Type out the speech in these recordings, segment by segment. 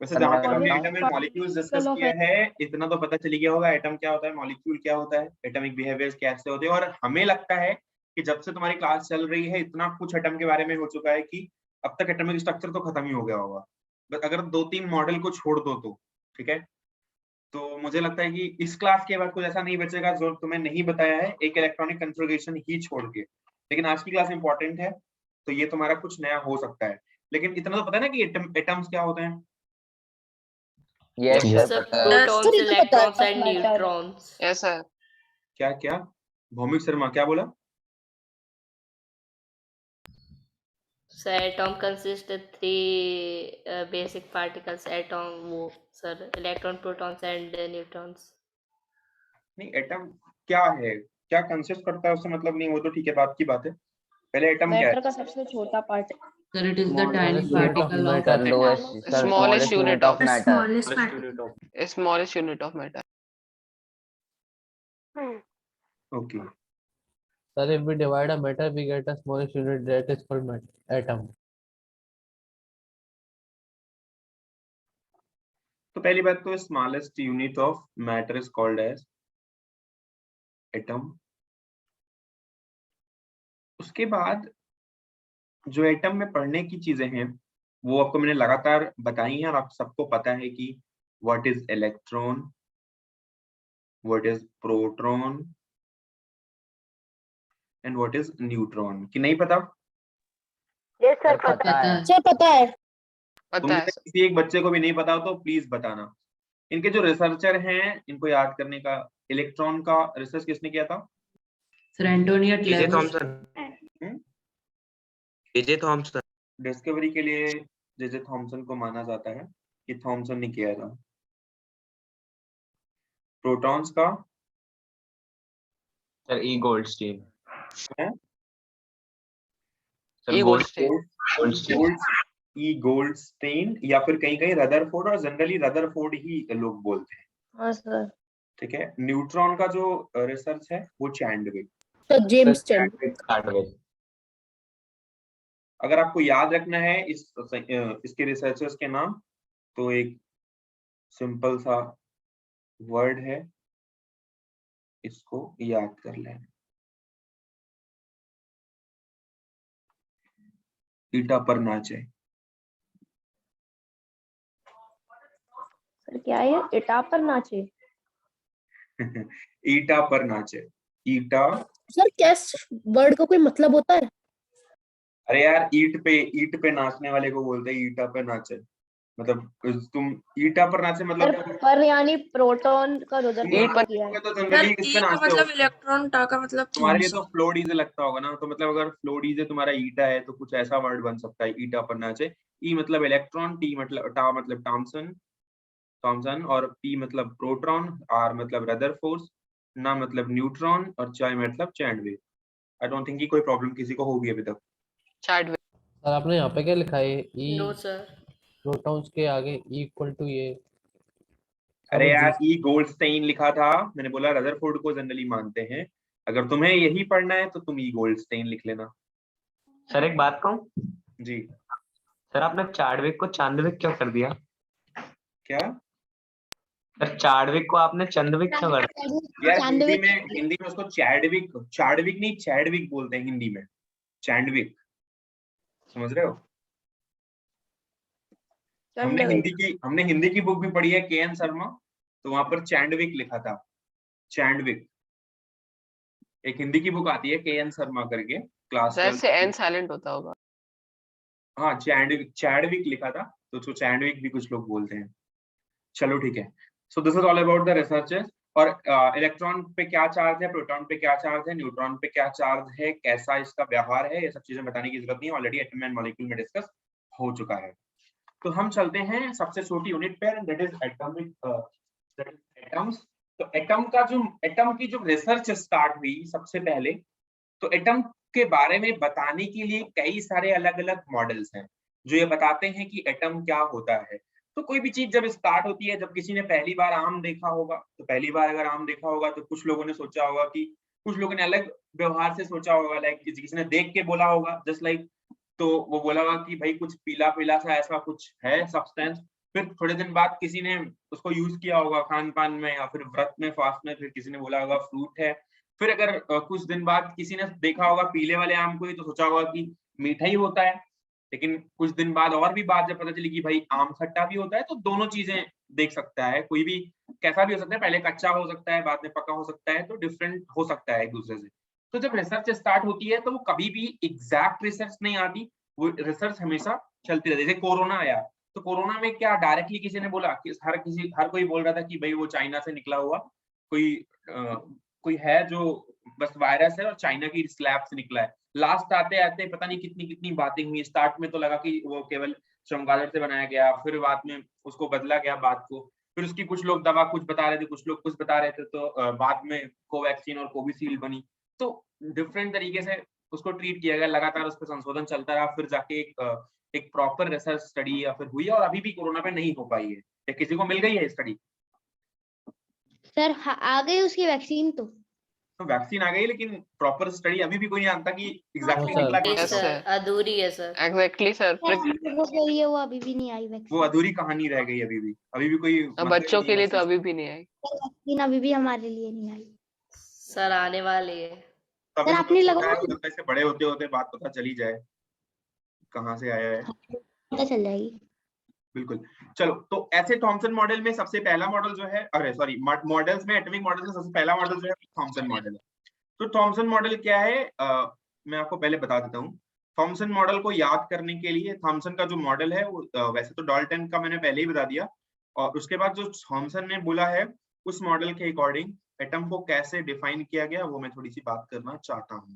वैसे जहाँ तक हमने Atomic atom and molecules discuss particle of किया है इतना तो पता चल गया होगा एटम क्या होता है, मॉलिक्यूल क्या होता है, एटॉमिक बिहेवियर्स कैसे होते हैं। और हमें लगता है कि जब से तुम्हारी क्लास चल रही है इतना कुछ एटम के बारे में हो चुका है कि अब तक एटॉमिक स्ट्रक्चर तो खत्म ही हो गया होगा, बट अगर 2-3 मॉडल को छोड़ दो तो ठीक है। तो मुझे लगता है कि इस क्लास के बाद कुछ ऐसा नहीं बचेगा जो तुम्हें नहीं बताया है, एक इलेक्ट्रॉनिक कन्फिगरेशन ही छोड़ के। लेकिन आज की क्लास इंपॉर्टेंट है तो ये तुम्हारा कुछ नया हो सकता है, लेकिन इतना तो पता है ना कि एटम्स क्या होते हैं। Yes, Yes, sir, sir. पता है। Sir, Protons, ये तो पता है, electrons and matter. neutrons. Yes, sir. क्या क्या भौमिक शर्मा क्या बोला? So atom consists of three basic particles. Atom, वो sir, electron, protons and neutrons. नहीं एटम क्या है, क्या कंसिस्ट करता है उससे मतलब नहीं, वो तो ठीक है बात की बात है। पहले एटम क्या मैटर है? का सबसे छोटा part. Sir, it is the tiny particle of Sir, atom. lowest, sir, smallest unit of matter. Smallest unit of matter. Okay Sir, if we divide a matter, we get a smallest unit that is called atom. तो पहली बात तो smallest unit of matter is called as atom. उसके बाद जो atom में पढ़ने की चीजें हैं वो आपको मैंने लगातार बताई हैं और आप सबको पता है कि what is electron, what is proton and what is neutron, कि नहीं पता? यस सर, पता है। सर पता है। पता तुम है में से किसी एक बच्चे को भी नहीं पता हो तो प्लीज बताना। इनके जो रिसर्चर हैं इनको याद करने का, इलेक्ट्रॉन का रिसर्च किसने किया था? Sir, Antoinette J Lewis. Thomson, J Thomson. Discovery के लिए जे थॉमसन को माना जाता है कि थॉमसन ने किया था। प्रोटॉन्स का Sir, E. Goldstein. है Sir, E. Goldstein. Goldstein. ई गोल्डस्टेन या फिर कहीं कहीं रदरफोर्ड, और जनरली रदरफोर्ड ही लोग बोलते हैं। हाँ सर। ठीक है। न्यूट्रॉन का जो रिसर्च है वो चैडविक। तो जेम्स चैन। Chadwick. अगर आपको याद रखना है इसके रिसर्चर्स के नाम तो एक सिंपल सा वर्ड है, इसको याद कर लेना, ईटा पर नाचे। सर क्या है? इटा पर नाचे। ईटा पर नाचे, ईटा। सर क्या वर्ड का कोई मतलब होता है? अरे यार ईट पे नाचने वाले को बोलते हैं ईटा पे नाचे, मतलब तुम ईटा पर नाचे मतलब सर पर यानी प्रोटॉन का ईट पर किया है। तो जनरली किस पे नाचते हो? मतलब इलेक्ट्रॉन, टा का मतलब तुम्हारे लिए तो फ्लो डीजे लगता होगा ना, तो मतलब अगर फ्लो डीजे तुम्हारा ईटा है तो कुछ ऐसा वर्ड बन सकता है, ईटा पर नाचे। ई मतलब इलेक्ट्रॉन, टी मतलब टा मतलब थॉमसन, और पी मतलब प्रोटॉन, आर मतलब रदरफोर्ड, ना मतलब न्यूट्रॉन, और चाय मतलब चैडविक। आई डोंट थिंक कि कोई प्रॉब्लम किसी को होगी अभी तक। Chadwick. सर आपने यहाँ पे क्या लिखा है? E No, sir. प्रोटॉन्स के आगे इक्वल टू ये। अरे यार ई गोल्डस्टेन लिखा था, मैंने बोला रदरफोर्ड को जनरली मानते हैं। अगर तुम्हें यही पढ़ना है तो तुम ई गोल्डस्टेन लिख लेना। सर, एक बात कहूँ? जी सर, आपने चार्डविक को चांदविक क्यों कर दिया? क्या? सर, चार्डविक को आपने चंदविक क्यों कर दिया? यार हिंदी में उसको चार्डविक नहीं चैडविक बोलते हैं हिंदी में, चैंडविक, समझ रहे हो? हमने हिंदी की बुक भी पढ़ी है के एन शर्मा, तो वहां पर चैंडविक लिखा था, चैंडविक। एक हिंदी की बुक आती है के एन शर्मा करके, क्लास सर से एन साइलेंट होता होगा। हाँ चैडविक लिखा था, तो उसको चैंडविक भी कुछ लोग बोलते हैं। चलो ठीक है। So this is all about the researches. और इलेक्ट्रॉन पे क्या चार्ज है, प्रोटॉन पे क्या चार्ज है, न्यूट्रॉन पे क्या चार्ज है, कैसा इसका व्यवहार है, ये सब चीजें बताने की जरूरत नहीं है, ऑलरेडी एटम एंड मॉलिक्यूल में डिस्कस हो चुका है। तो हम चलते हैं सबसे छोटी यूनिट पे, दैट इज एटम्स। तो एटम की जो रिसर्च स्टार्ट हुई सबसे पहले, तो एटम के बारे में बताने के लिए कई सारे अलग अलग मॉडल्स हैं जो ये बताते हैं कि एटम क्या होता है। तो कोई भी चीज जब स्टार्ट होती है, जब किसी ने पहली बार आम देखा होगा, तो पहली बार अगर आम देखा होगा तो कुछ लोगों ने सोचा होगा कि, कुछ लोगों ने अलग व्यवहार से सोचा होगा, लाइक किसी ने देख के बोला होगा जस्ट लाइक, तो वो बोला होगा कि भाई कुछ पीला पीला सा ऐसा कुछ है सब्सटेंस, फिर थोड़े दिन बाद किसी ने उसको यूज किया होगा खान पान में या फिर व्रत में, फास्ट में, फिर किसी ने बोला होगा फ्रूट है। फिर अगर कुछ दिन बाद किसी ने देखा होगा पीले वाले आम को ही तो सोचा होगा कि मीठा ही होता है, लेकिन कुछ दिन बाद और भी बात जब पता चली कि भाई आम खट्टा भी होता है, तो दोनों चीजें देख सकता है, कोई भी कैसा भी हो सकता है, पहले कच्चा हो सकता है बाद में पका हो सकता है, तो डिफरेंट हो सकता है एक दूसरे से। तो जब रिसर्च स्टार्ट होती है तो वो कभी भी एग्जैक्ट रिसर्च नहीं आती, वो रिसर्च हमेशा चलती रहती है। जैसे कोरोना आया, तो कोरोना में क्या डायरेक्टली किसी ने बोला कि हर कोई बोल रहा था कि भाई वो चाइना से निकला हुआ कोई है जो बस वायरस है और चाइना की स्लैब से निकला है। लास्ट आते आते पता नहीं कितनी कितनी बातें हुई। स्टार्ट में तो लगा कि वो केवल चमगादड़ से बनाया गया, फिर बाद में उसको बदला गया बात को, फिर उसकी कुछ लोग दवा कुछ बता रहे थे, कुछ लोग कुछ बता रहे थे, तो बाद में कोवैक्सीन और कोविशील्ड बनी। तो डिफरेंट तरीके से उसको ट्रीट किया गया, लगातार उस पर संशोधन चलता रहा, फिर जाके एक प्रॉपर रिसर्च स्टडी या फिर हुई, और अभी भी कोरोना पे नहीं हो पाई है। या किसी को मिल गई है स्टडी? सर आ गई उसकी वैक्सीन तो वैक्सीन आ गई, लेकिन प्रॉपर स्टडी अभी भी कोई नहीं जानता कि एग्जैक्टली हाँ, निकला Yes, कैसे। sir. अधूरी है सर। Exactly sir. हो गई है, वो अभी भी नहीं आई वो वैक्सीन। अधूरी कहानी रह गई, अभी भी कोई मतलब बच्चों नहीं के लिए है तो उस अभी भी नहीं आई। वैक्सीन अभी भी हमारे लिए नहीं आई। सर आने वाली है। तभी सर, तो आपने लोग लगाया? बताया, ऐसे बड़े होते होते बात पता चली जाए कहाँ से आया है। पता चल जाएगी। बिल्कुल। चलो, तो ऐसे थॉमसन मॉडल में सबसे पहला मॉडल जो है, अरे सॉरी, मॉडल्स में एटॉमिक मॉडल में सबसे पहला मॉडल जो है थॉमसन मॉडल है। तो थॉमसन मॉडल क्या है, मैं आपको पहले बता देता हूँ। थॉमसन मॉडल को याद करने के लिए, थॉमसन का जो मॉडल है वो वैसे तो डाल्टन का मैंने पहले ही बता दिया, और उसके बाद जो थॉमसन ने बोला है उस मॉडल के अकॉर्डिंग एटम को कैसे डिफाइन किया गया वो मैं थोड़ी सी बात करना चाहता हूँ।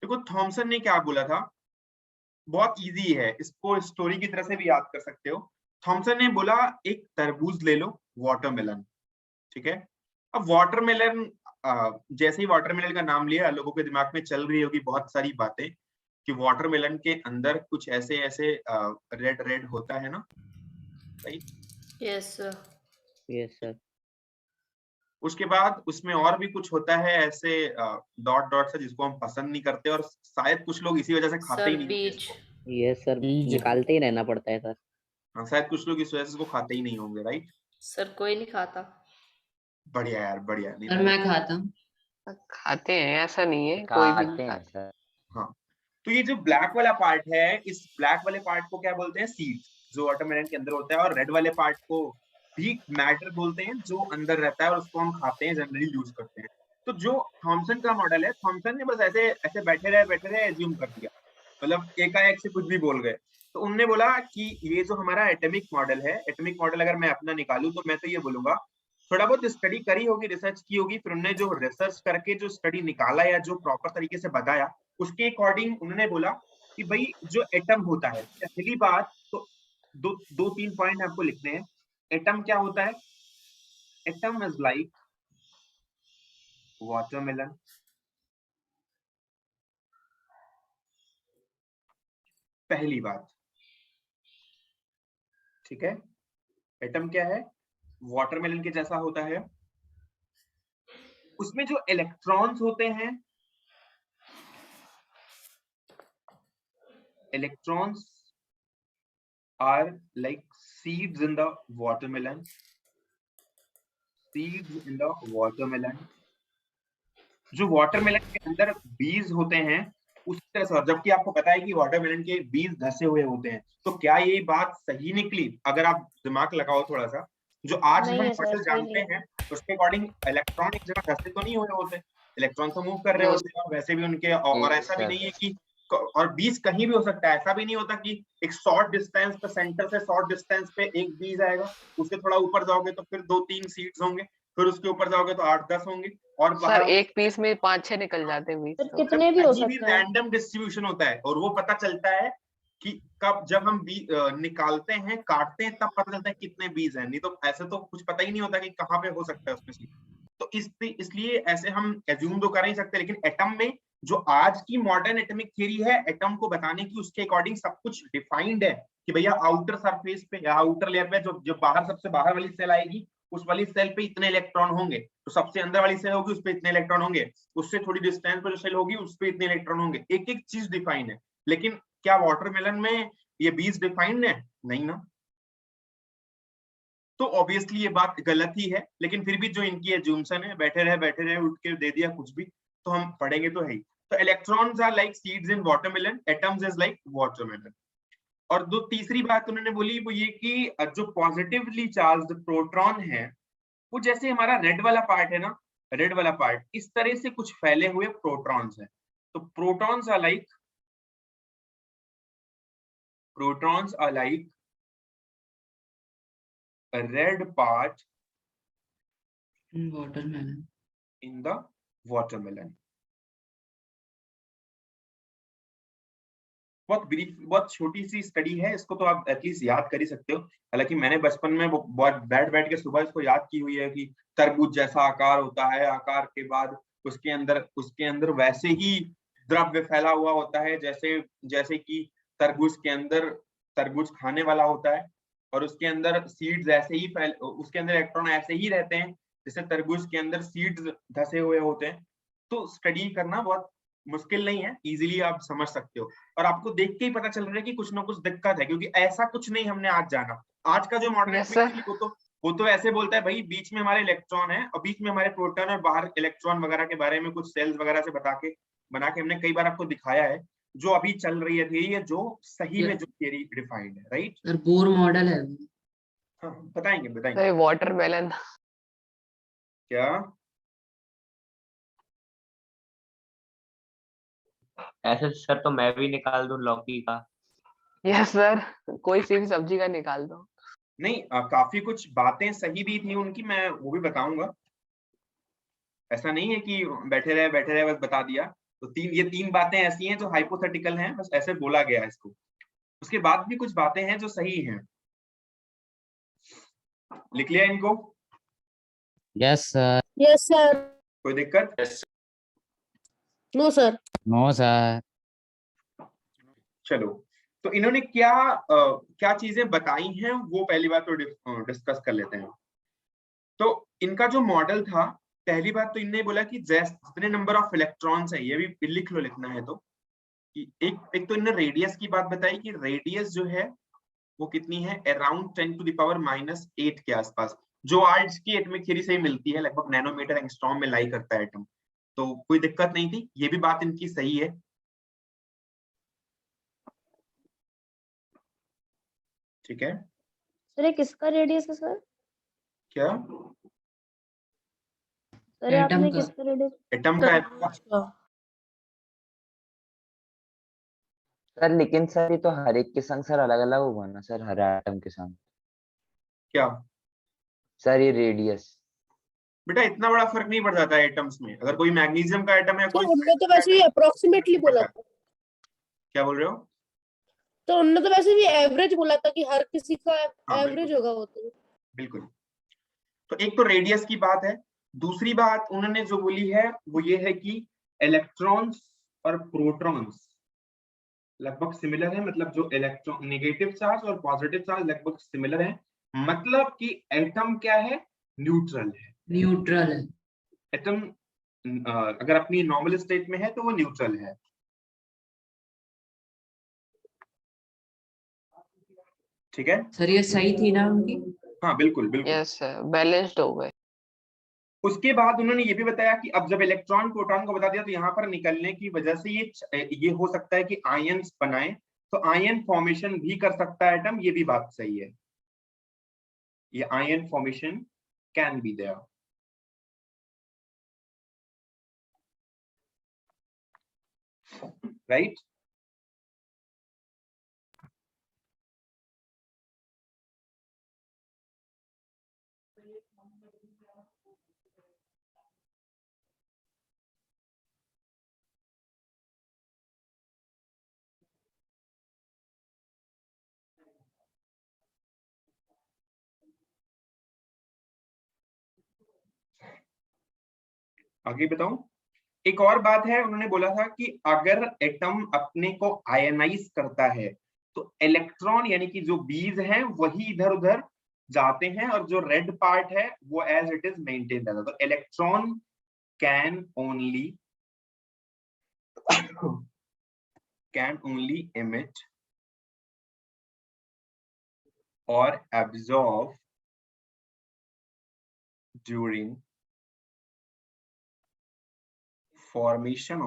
देखो थॉमसन ने क्या बोला था, बहुत इजी है, इसको स्टोरी की तरह से भी याद कर सकते हो। थॉमसन ने बोला एक तरबूज ले लो, वाटरमेलन, ठीक है। अब वाटरमेलन, जैसे ही वाटरमेलन का नाम लिया लोगों के दिमाग में चल रही होगी बहुत सारी बातें कि वाटरमेलन के अंदर कुछ ऐसे ऐसे रेड रेड होता है ना, right? Yes sir. Yes sir. उसके बाद उसमें और भी कुछ होता है ऐसे डॉट डॉट से, जिसको हम पसंद नहीं करते, और शायद कुछ लोग इसी वजह से खाते ही सर नहीं बीच। यस सर, बीज। निकालते ही रहना पड़ता है सर। हाँ, शायद कुछ लोग इस वजह से इसको खाते ही नहीं होंगे, राइट? सर कोई नहीं खाता। बढ़िया यार, बढ़िया। नहीं सर तो मैं खाता हूँ। खाते हैं, ऐसा नहीं है, कोई भी नहीं खाता। सर। हाँ, तो ये जो ब्लैक वाला पार्ट है, इस ब्लैक वाले पार्ट को क्या बोलते हैं, सीड्स, जो वाटरमेलन के अंदर होता है, और रेड वाले पार्ट को भी मैटर बोलते हैं, जो अंदर रहता है और उसको हम खाते हैं, जनरली यूज करते हैं। तो जो थॉमसन का मॉडल है, थॉमसन ने बस ऐसे ऐसे बैठे रहे एज्यूम कर दिया, मतलब एकाएक से कुछ भी बोल गए। तो उनने बोला कि ये जो हमारा एटॉमिक मॉडल है, एटॉमिक मॉडल अगर मैं अपना निकालूं तो मैं तो ये बोलूंगा, थोड़ा बहुत स्टडी करी होगी, रिसर्च की होगी, फिर उन्होंने जो रिसर्च करके जो स्टडी निकाला या जो प्रॉपर तरीके से बताया, उसके अकॉर्डिंग उन्होंने बोला कि भाई जो एटम होता है, पहली बात तो दो तीन पॉइंट आपको लिखने हैं। एटम क्या होता है? एटम इज लाइक वाटरमेलन, पहली बात, ठीक है। एटम क्या है? वाटरमेलन के जैसा होता है। उसमें जो इलेक्ट्रॉन्स होते हैं, electrons are like seeds in the watermelon, seeds in the watermelon. जो वाटरमेलन के अंदर बीज होते हैं उसी तरह से, जबकि आपको पता है कि वाटरमेलन के बीज धसे हुए होते हैं, तो क्या ये बात सही निकली? अगर आप दिमाग लगाओ थोड़ा सा, जो आज नहीं हम है सर, मॉडल सही जानते नहीं। हैं उसके अकॉर्डिंग इलेक्ट्रॉन एक जगह धसे तो नहीं हुए होते, इलेक्ट्रॉन तो मूव कर रहे होते हैं, और वैसे भी उनके, और ऐसा भी नहीं है कि, और बीज कहीं भी हो सकता है, ऐसा भी नहीं होता कि एक शॉर्ट डिस्टेंस पे, सेंटर से शॉर्ट डिस्टेंस पे एक बीज आएगा, उससे थोड़ा ऊपर जाओगे तो फिर 2-3 सीड्स होंगे, फिर उसके ऊपर जाओगे तो 8-10 होंगे, और सर एक पीस में 5-6 निकल जाते हैं बीज सर तो। कितने भी हो कहीं भी सकते हैं। रैंडम डिस्ट्रीब्यूशन होता है, और वो पता चलता है कि कब, जब हम निकालते हैं, काटते हैं, तब पता चलता है कितने बीज हैं, नहीं तो ऐसे तो कुछ पता ही नहीं होता कि कहाँ पे हो सकता है उसमें से। तो इसलिए ऐसे हम एज्यूम तो कर नहीं सकते, लेकिन एटम में जो आज की मॉडर्न एटॉमिक थ्योरी है एटम को बताने की, उसके अकॉर्डिंग सब कुछ डिफाइंड है कि भैया आउटर सरफेस पे या आउटर लेयर पे जो बाहर, सबसे बाहर वाली सेल आएगी, उस वाली सेल पे इतने इलेक्ट्रॉन होंगे, तो सबसे अंदर वाली सेल होगी उस पे इतने इलेक्ट्रॉन होंगे, उससे थोड़ी डिस्टेंस पे जो सेल होगी उस पे इतने इलेक्ट्रॉन होंगे, एक एक चीज डिफाइन है। लेकिन क्या वाटरमेलन में ये बीज डिफाइंड है? नहीं ना। तो ऑब्वियसली ये बात गलत ही है, लेकिन फिर भी जो इनकी एज्यूम्शन है, बैठे रहे उठ के दे दिया कुछ भी, तो हम पढ़ेंगे तो है ही। तो electrons are like seeds in watermelon, atoms is like watermelon. और दो तीसरी बात उन्होंने बोली वो ये कि जो पॉजिटिवली चार्ज्ड प्रोटॉन है वो जैसे हमारा रेड वाला पार्ट है ना, रेड वाला पार्ट, इस तरह से कुछ फैले हुए प्रोटॉन्स हैं। तो protons are like a red part in the watermelon। बहुत ब्रीफ, बहुत छोटी सी स्टडी है, इसको तो आप एटलीस्ट याद कर ही सकते हो। हालांकि मैंने बचपन में बहुत बैठ के सुबह इसको याद की हुई है कि तरबूज जैसा आकार होता है, आकार के बाद उसके अंदर वैसे ही द्रव्य फैला हुआ होता है जैसे कि तरबूज के अंदर तरबूज खाने वाला होता है, और उसके अंदर सीड्स ऐसे ही उसके अंदर इलेक्ट्रॉन ऐसे ही रहते हैं जैसे तरबूज के अंदर सीड्स धसे हुए होते हैं। तो स्टडी करना बहुत मुश्किल नहीं है, इजीली आप समझ सकते हो, और आपको देख के ही पता चल रहा है कि कुछ ना कुछ दिक्कत है, क्योंकि ऐसा कुछ नहीं हमने आज जाना। आज का जो मॉडल है वो तो ऐसे बोलता है भाई बीच में हमारे इलेक्ट्रॉन है और बीच में हमारे प्रोटॉन और बाहर इलेक्ट्रॉन वगैरह के बारे में कुछ सेल्स वगैरह से बना के हमने कई बार आपको दिखाया है। जो अभी चल रही है थियरी, जो सही में जो थियरी डिफाइंड है, राइट सर बोर मॉडल है। हाँ बताएंगे वाटरमेलन क्या ऐसे सर तो मैं भी निकाल दूं लौकी का। यस सर, कोई सी भी सब्जी का निकाल दो। नहीं, काफी कुछ बातें सही भी थी उनकी, मैं वो भी बताऊंगा। ऐसा नहीं है कि बैठे रहे बस बता दिया। तो ये तीन बातें ऐसी हैं जो हाइपोथेटिकल हैं, बस ऐसे बोला गया है इसको। उसके बाद भी कुछ बातें हैं जो सही हैं। लिख लिया इनको? Yes sir. Yes sir. कोई दिक्कत? No sir. No sir. चलो, तो इन्होंने क्या चीजें बताई हैं वो पहली बात तो डिस्कस कर लेते हैं। तो इनका जो मॉडल था, पहली बात तो इनने बोला कि जितने नंबर ऑफ इलेक्ट्रॉन्स है, ये भी लिख लो, लिखना है तो, कि एक तो इन्होंने रेडियस की बात बताई कि रेडियस जो है वो कितनी है, अराउंड 10⁻⁻8 के आसपास, जो आज की एटॉमिक थ्योरी से ही मिलती है, लगभग नैनोमीटर एंगस्ट्रॉम में लाई करता है एटम। तो कोई दिक्कत नहीं थी, ये भी बात इनकी सही है। ठीक है सर, ये किसका रेडियस है सर? क्या? सर आपने किसका रेडियस? एटम का है। सर लेकिन सर ये तो हर एक के संग सर अलग अलग होगा ना सर, हर एटम के संग। क्या सर ये रेडियस? बेटा इतना बड़ा फर्क नहीं पड़ जाता है एटम्स में। अगर कोई मैग्नीशियम का एटम है, कोई उन्होंने तो वैसे ही अप्रोक्सीमेटली बोला था। क्या बोल रहे हो? तो उन्होंने तो वैसे भी एवरेज बोला था कि हर किसी का एवरेज होगा वो तो। बिल्कुल। तो एक तो रेडियस की बात है। दूसरी बात उन्होंने जो बोली है वो ये है कि इलेक्ट्रॉन्स और प्रोटॉन्स लगभग सिमिलर है, मतलब जो इलेक्ट्रॉन नेगेटिव चार्ज और पॉजिटिव चार्ज लगभग सिमिलर है, मतलब कि एटम क्या है, न्यूट्रल है। न्यूट्रल है एटम अगर अपनी नॉर्मल स्टेट में है तो वो न्यूट्रल है। ठीक है सर, ये सही थी ना उनकी? हाँ बिल्कुल बिल्कुल। यस सर, बैलेंस्ड हो गए। उसके बाद उन्होंने ये भी बताया कि अब जब इलेक्ट्रॉन प्रोटॉन को बता दिया तो यहाँ पर निकलने की वजह से ये हो सकता है कि आयंस बनाए, तो आयन फॉर्मेशन भी कर सकता है एटम, ये भी बात सही है। ये ion formation can be there. Right? आगे बताऊं? एक और बात है, उन्होंने बोला था कि अगर एटम अपने को आयनाइज करता है तो इलेक्ट्रॉन यानी कि जो बीज हैं वही इधर उधर जाते हैं और जो रेड पार्ट है वो एज इट इज मेंटेन रहता है। तो electron can only emit or absorb during formation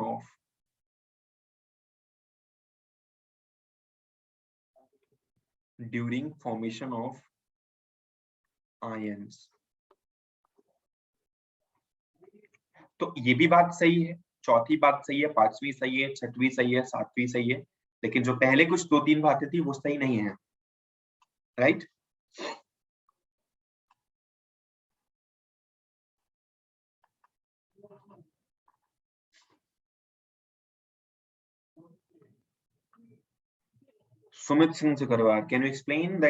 of ions। तो ये भी बात सही है, चौथी बात सही है, पांचवी सही है, छठवीं सही है, सातवीं सही है, लेकिन जो पहले कुछ 2-3 बातें थी वो सही नहीं है, right? Sumit Singh Sikarwar, can you explain the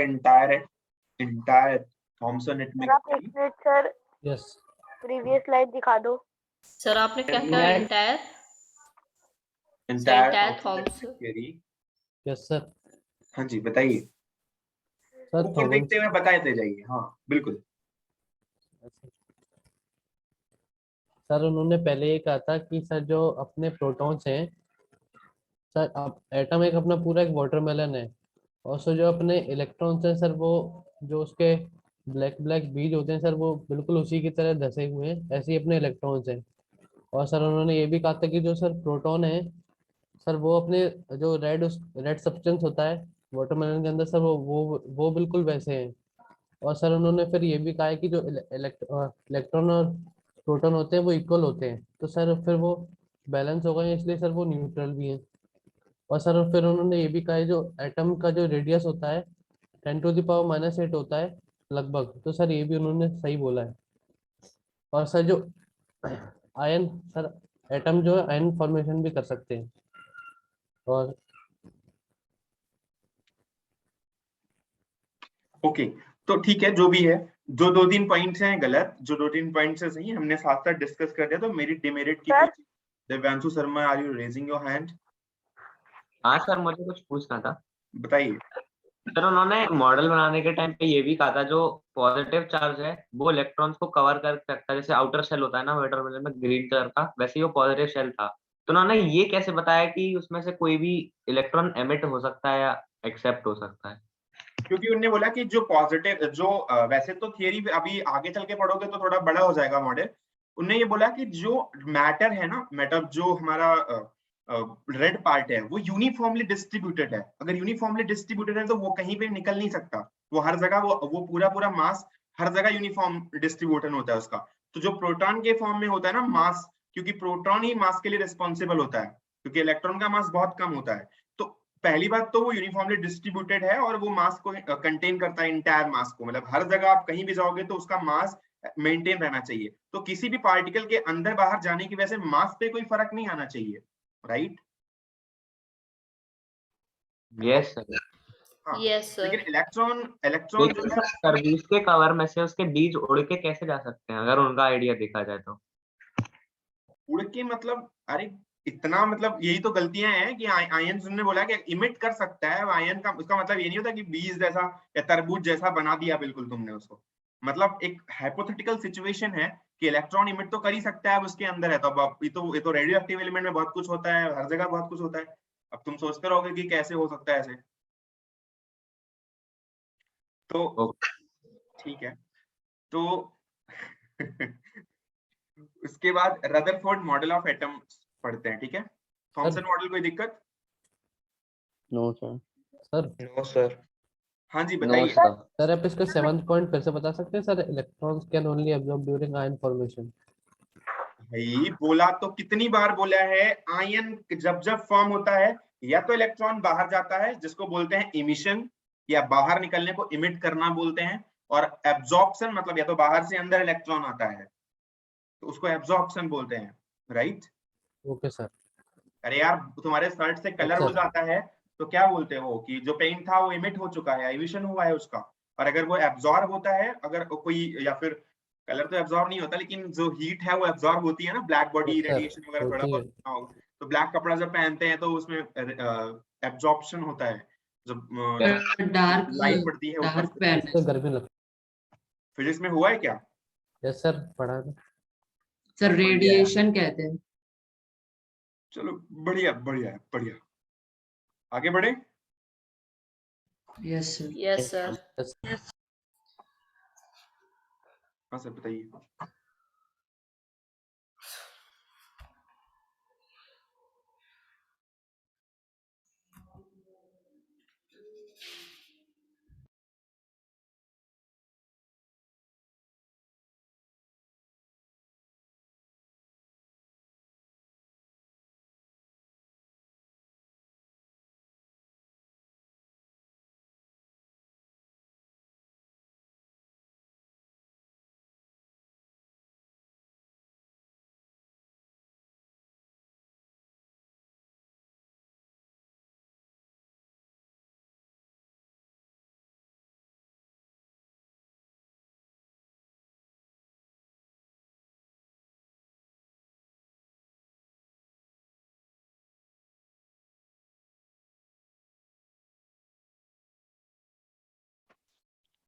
entire Thomson atomic theory? Sir yes previous slide दिखा दो। सर आपने क्या क्या Entire- entire entire entire Thomson Thomson- atomic theory। Yes sir. हाँ जी बताइए, सर ऊपर देखते हुए बताते जाइए। हाँ बिल्कुल। सर उन्होंने पहले ये कहा था कि सर जो अपने प्रोटॉन्स हैं सर, अब एटम एक अपना पूरा एक वाटरमेलन है, और सर जो अपने इलेक्ट्रॉन्स हैं सर वो जो उसके ब्लैक ब्लैक बीज होते हैं सर वो बिल्कुल उसी की तरह धसे हुए हैं, ऐसे ही अपने इलेक्ट्रॉन्स हैं। और सर उन्होंने ये भी कहा था कि जो सर प्रोटॉन है सर वो अपने जो रेड सब्सटेंस होता है वाटरमेलन के अंदर सर वो बिल्कुल वैसे हैं। और सर उन्होंने फिर ये भी कहा है कि जो इलेक्ट्रॉन और प्रोटॉन होते हैं वो इक्वल होते हैं, तो सर फिर वो बैलेंस हो गए, इसलिए सर वो न्यूट्रल भी हैं। और सर फिर उन्होंने ये भी कहा है जो एटम का जो रेडियस होता है 10⁻⁻8 होता है लगभग, तो सर ये भी उन्होंने सही बोला है। और सर जो आयन सर एटम जो है आयन फॉर्मेशन भी कर सकते हैं। और ओके तो ठीक है, जो भी है, जो 2-3 पॉइंट्स हैं गलत, जो 2-3 पॉइंट्स है सही, हमने साथ साथ डिस्कस कर दिया। तो मेरिट डिमेरिट की sir? Divyanshu Sharma, are you raising your hand? हाँ सर, मुझे कुछ पूछना था। बताइए। सर उन्होंने मॉडल बनाने के टाइम पे ये भी कहा था जो पॉजिटिव चार्ज है वो इलेक्ट्रॉन्स को कवर कर सकता है, जैसे आउटर शेल होता है ना वाटरमेलन में ग्रीन कलर का, वैसे ही वो पॉजिटिव शेल था। तो उन्होंने ये कैसे बताया कि उसमें से कोई भी इलेक्ट्रॉन एमिट हो सकता है या एक्सेप्ट हो सकता है? क्योंकि उन्होंने बोला कि जो पॉजिटिव जो वैसे तो थियरी अभी आगे चल के पढ़ोगे तो थोड़ा बड़ा हो जाएगा मॉडल। उन्होंने ये बोला कि जो मैटर है ना, मैटर जो हमारा रेड पार्ट है वो यूनिफॉर्मली डिस्ट्रीब्यूटेड है। अगर यूनिफॉर्मली डिस्ट्रीब्यूटेड है तो वो कहीं पे निकल नहीं सकता, वो हर जगह वो पूरा मास हर जगह यूनिफॉर्म डिस्ट्रीब्यूशन होता है उसका। तो जो प्रोटॉन के फॉर्म में होता है ना मास, क्योंकि प्रोटॉन ही मास के लिए रिस्पॉन्सिबल होता है, क्योंकि इलेक्ट्रॉन का मास बहुत कम होता है। तो पहली बात तो वो यूनिफॉर्मली डिस्ट्रीब्यूटेड है और वो मास को कंटेन करता है, इंटायर मास को, मतलब हर जगह आप कहीं भी जाओगे तो उसका मास मेंटेन रहना चाहिए। तो किसी भी पार्टिकल के अंदर बाहर जाने की वजह से मास पे कोई फर्क नहीं आना चाहिए, राइट? Yes sir. हाँ, यस सर। लेकिन इलेक्ट्रॉन जो लेकिन है सर तरबूज के कवर में से उसके बीज उड़ के कैसे जा सकते हैं अगर उनका आइडिया देखा जाए तो? उड़ के मतलब, अरे इतना मतलब यही तो गलतियां हैं कि आयन ने बोला कि इमिट कर सकता है आयन का, उसका मतलब ये नहीं होता कि बीज जैसा या तरबूज जैसा बना दिया बिल्कुल तुमने उसको। मतलब एक हाइपोथेटिकल सिचुएशन है कि इलेक्ट्रॉन इमिट तो कर ही सकता है, अब उसके अंदर है। तो अब ये तो रेडियो एक्टिव एलिमेंट में बहुत कुछ होता है, हर जगह बहुत कुछ होता है। अब तुम सोचते रहोगे कि कैसे हो सकता है ऐसे, तो ठीक है। तो उसके बाद रदरफोर्ड मॉडल ऑफ एटम पढ़ते हैं, ठीक है? थॉमसन मॉडल, कोई दिक्कत? No sir. Sir no sir. हाँ जी नो बताइए। सर। सर आप इसका 7th पॉइंट फिर से बता सकते हैं sir? Electrons can only absorb during ion formation. भाई बोला तो कितनी बार बोला है, आयन जब फॉर्म होता है या तो इलेक्ट्रॉन बाहर जाता है जिसको बोलते हैं इमिशन, या बाहर निकलने को इमिट करना बोलते हैं, और एब्जॉर्प्शन मतलब या तो बाहर से अंदर इलेक्ट्रॉन आता है तो उसको एब्जॉर्प्शन बोलते हैं, राइट? Okay sir. अरे यार तुम्हारे शर्ट से कलर हो जाता है तो क्या बोलते हो कि जो पेंट था वो इमिट हो चुका है, एमिशन हुआ है उसका। और अगर वो एब्जॉर्ब होता है, अगर कोई, या फिर कलर तो एब्जॉर्ब नहीं होता लेकिन जो हीट है वो एब्जॉर्ब होती है ना, ब्लैक बॉडी रेडिएशन वगैरह थोड़ा बहुत हो, तो ब्लैक कपड़ा जब पहनते हैं तो उसमें एब्जॉर्प्शन होता है, जब डार्क लाइट पड़ती है ऊपर डार्क से। पैन गर्मी लगती फिजिक्स में हुआ है क्या? है। यस सर पढ़ा है। सर रेडिएशन कहते हैं। चलो बढ़िया बढ़िया बढ़िया, आगे बढ़े। Yes sir. Yes sir. हाँ सर बताइए।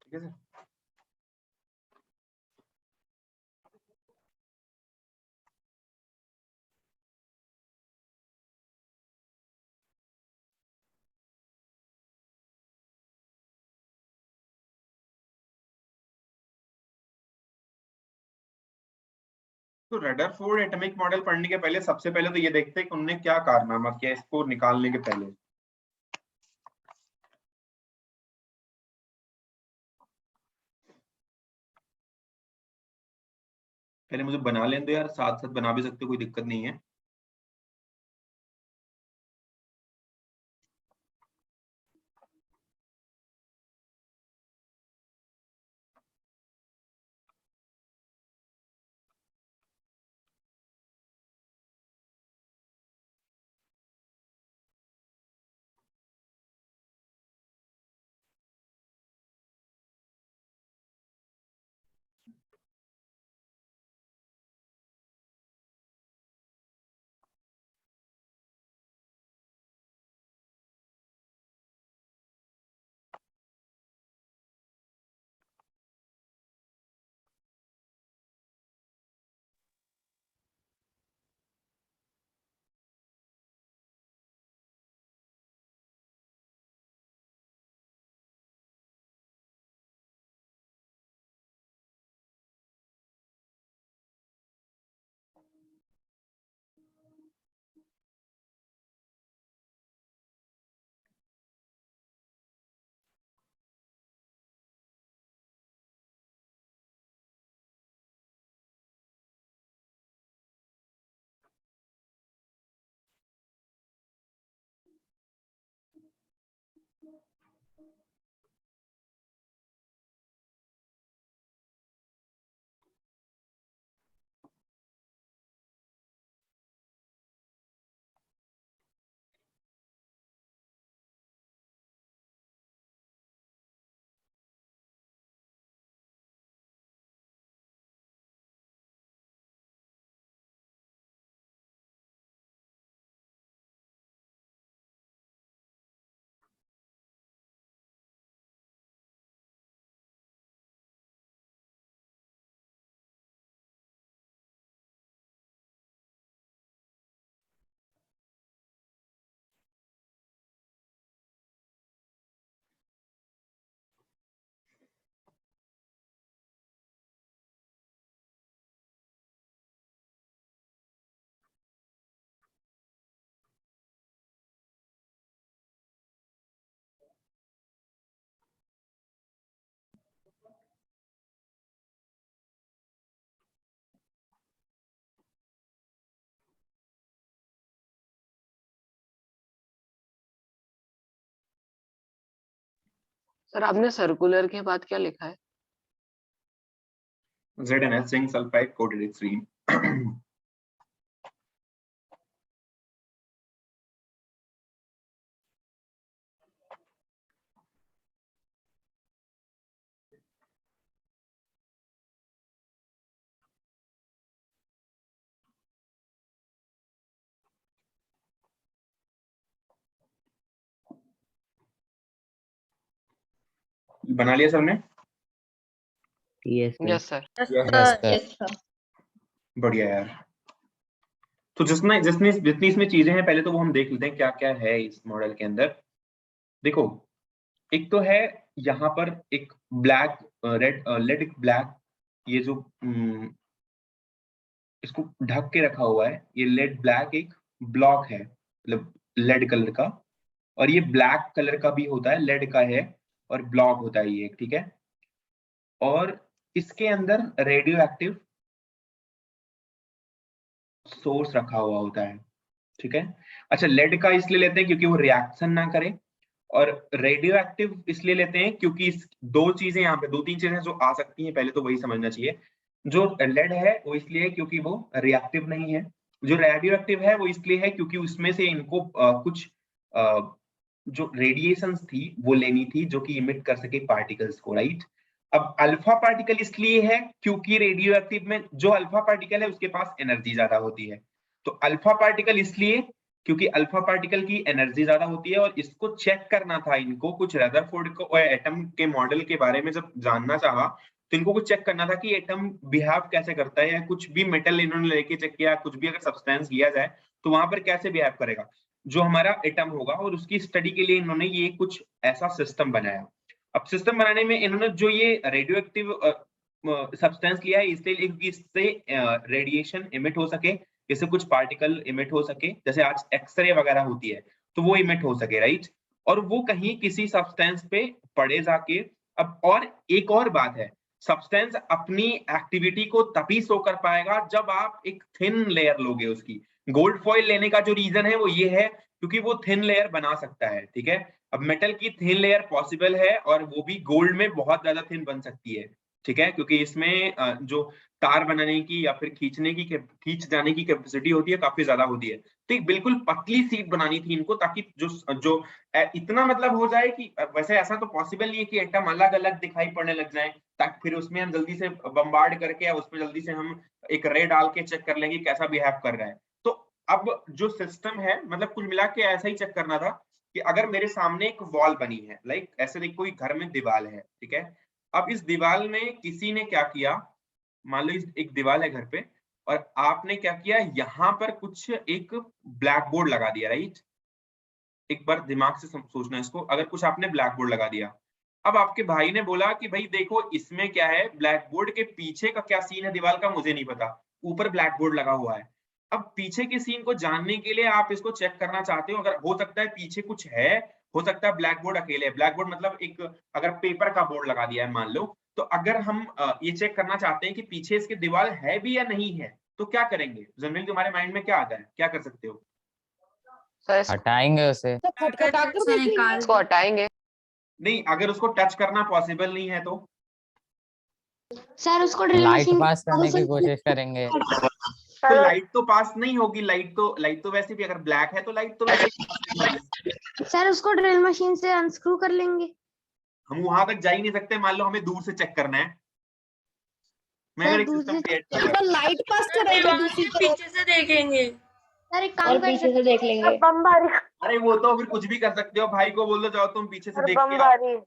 ठीक है सर। तो रदरफोर्ड एटॉमिक मॉडल पढ़ने के पहले सबसे पहले तो ये देखते हैं कि उन्होंने क्या कारनामा किया इसको निकालने के पहले। पहले मुझे बना लेने दो यार, साथ साथ बना भी सकते हो, कोई दिक्कत नहीं है। सर आपने सर्कुलर के बाद क्या लिखा है? ZnS zinc sulphide coated extreme. बना लिया सबने? Yes yes sir. Yes sir. बढ़िया यार। तो जिसमें जितनी जितनी इसमें चीजें हैं पहले तो वो हम देख लेते हैं क्या क्या है इस मॉडल के अंदर। देखो, एक तो है यहाँ पर एक ब्लैक रेड लेड ब्लैक ये जो इसको ढक के रखा हुआ है, ये लेड ब्लैक एक ब्लॉक है, मतलब लेड कलर का, और ये ब्लैक कलर का भी होता है, लेड का है और ब्लॉक होता है ये, ठीक है। और इसके अंदर रेडियो एक्टिव सोर्स रखा हुआ होता है, ठीक है। अच्छा, लेड का इसलिए लेते हैं क्योंकि वो रिएक्शन ना करे, और रेडियो एक्टिव इसलिए लेते हैं क्योंकि इस दो चीजें यहाँ पे, दो तीन चीजें जो आ सकती हैं, पहले तो वही समझना चाहिए। जो लेड है वो इसलिए क्योंकि वो रिएक्टिव नहीं है, जो रेडियो एक्टिव है वो इसलिए है क्योंकि उसमें से इनको कुछ जो रेडिएशंस थी वो लेनी थी जो कि इमिट कर सके पार्टिकल्स को, राइट। अब अल्फा पार्टिकल इसलिए है क्योंकि रेडियो एक्टिव में जो अल्फा पार्टिकल है उसके पास एनर्जी ज्यादा होती है, तो अल्फा पार्टिकल इसलिए क्योंकि अल्फा पार्टिकल की एनर्जी ज्यादा होती है। और इसको चेक करना था इनको, कुछ रदरफोर्ड को एटम के मॉडल के बारे में जब जानना चाहा तो इनको कुछ चेक करना था कि एटम बिहेव कैसे करता है, या कुछ भी मेटल इन्होंने लेके चेक किया, कुछ भी अगर सब्सटेंस लिया जाए तो वहां पर कैसे बिहेव करेगा जो हमारा एटम होगा, और उसकी स्टडी के लिए इन्होंने ये कुछ ऐसा सिस्टम बनाया। अब सिस्टम बनाने में इन्होंने जो ये रेडियो एक्टिव सब्सटेंस लिया है इसलिए इससे रेडिएशन इमिट हो सके, इससे कुछ पार्टिकल इमिट हो सके, जैसे आज एक्सरे वगैरह होती है तो वो इमिट हो सके, राइट। और वो कहीं किसी सब्सटेंस पे पड़े जाके। अब और एक और बात है, सब्सटेंस अपनी एक्टिविटी को तभी शो कर पाएगा जब आप एक थिन लेयर लोगे उसकी। गोल्ड फॉइल लेने का जो रीजन है वो ये है क्योंकि वो थिन लेयर बना सकता है, ठीक है। अब मेटल की थिन लेयर पॉसिबल है और वो भी गोल्ड में बहुत ज्यादा थिन बन सकती है, ठीक है, क्योंकि इसमें जो तार बनाने की या फिर खींच जाने की कैपेसिटी होती है काफी ज्यादा होती है। तो एक बिल्कुल पतली सीट बनानी थी इनको ताकि जो इतना मतलब हो जाए कि वैसे ऐसा तो पॉसिबल नहीं है कि एटम अलग अलग दिखाई पड़ने लग जाए, ताकि फिर उसमें हम जल्दी से बम्बार्ड करके या उसमें जल्दी से हम एक रे डाल के चेक कर लेंगे कैसा बिहेव कर रहा है। तो अब जो सिस्टम है, मतलब कुल मिला के ऐसा ही चेक करना था कि अगर मेरे सामने एक वॉल बनी है, लाइक ऐसे देखो कोई घर में दीवार है, ठीक है। अब इस दीवार में किसी ने क्या किया, मान लो एक दीवार है घर पे और आपने क्या किया, यहाँ पर कुछ एक ब्लैक बोर्ड लगा दिया, राइट। एक बार दिमाग से सोचना इसको, अगर कुछ आपने ब्लैक बोर्ड लगा दिया, अब आपके भाई ने बोला कि भाई देखो इसमें क्या है, ब्लैक बोर्ड के पीछे का क्या सीन है दीवार का मुझे नहीं पता, ऊपर ब्लैक बोर्ड लगा हुआ है। अब पीछे के सीन को जानने के लिए आप इसको चेक करना चाहते हो, अगर हो सकता है पीछे कुछ है, हो सकता है ब्लैक बोर्ड अकेले है। ब्लैक बोर्ड मतलब एक अगर पेपर का बोर्ड लगा दिया है मान लो, तो अगर हम ये चेक करना चाहते हैं कि पीछे इसके दीवार है भी या नहीं है तो क्या करेंगे, जनरली तुम्हारे माइंड में क्या आता है, क्या कर सकते हो? सर हटाएंगे उसे। तो खटखटा कर देखेंगे। इसको हटाएंगे। नहीं, अगर उसको टच करना पॉसिबल नहीं है तो सर उसको ड्रिल लाइट मशीन पास करने की कोशिश करेंगे। तो लाइट तो पास नहीं होगी, लाइट तो वैसे भी अगर ब्लैक है तो लाइट तो वैसे सर उसको ड्रिल मशीन से अनस्क्रू कर लेंगे। हम वहां तक जा ही नहीं सकते, मान लो हमें दूर से चेक करना है। मैं सर, अगर एक दूर सिस्टम से क्रिएट तो कर रहा हूं, लाइट पास करेगा दूसरी तरफ। पीछे से देखेंगे सर एक और काम कर पीछे से देख लेंगे। अरे वो तो फिर कुछ भी कर सकते हो, भाई को बोल दो जाओ तुम पीछे से देख के आओ।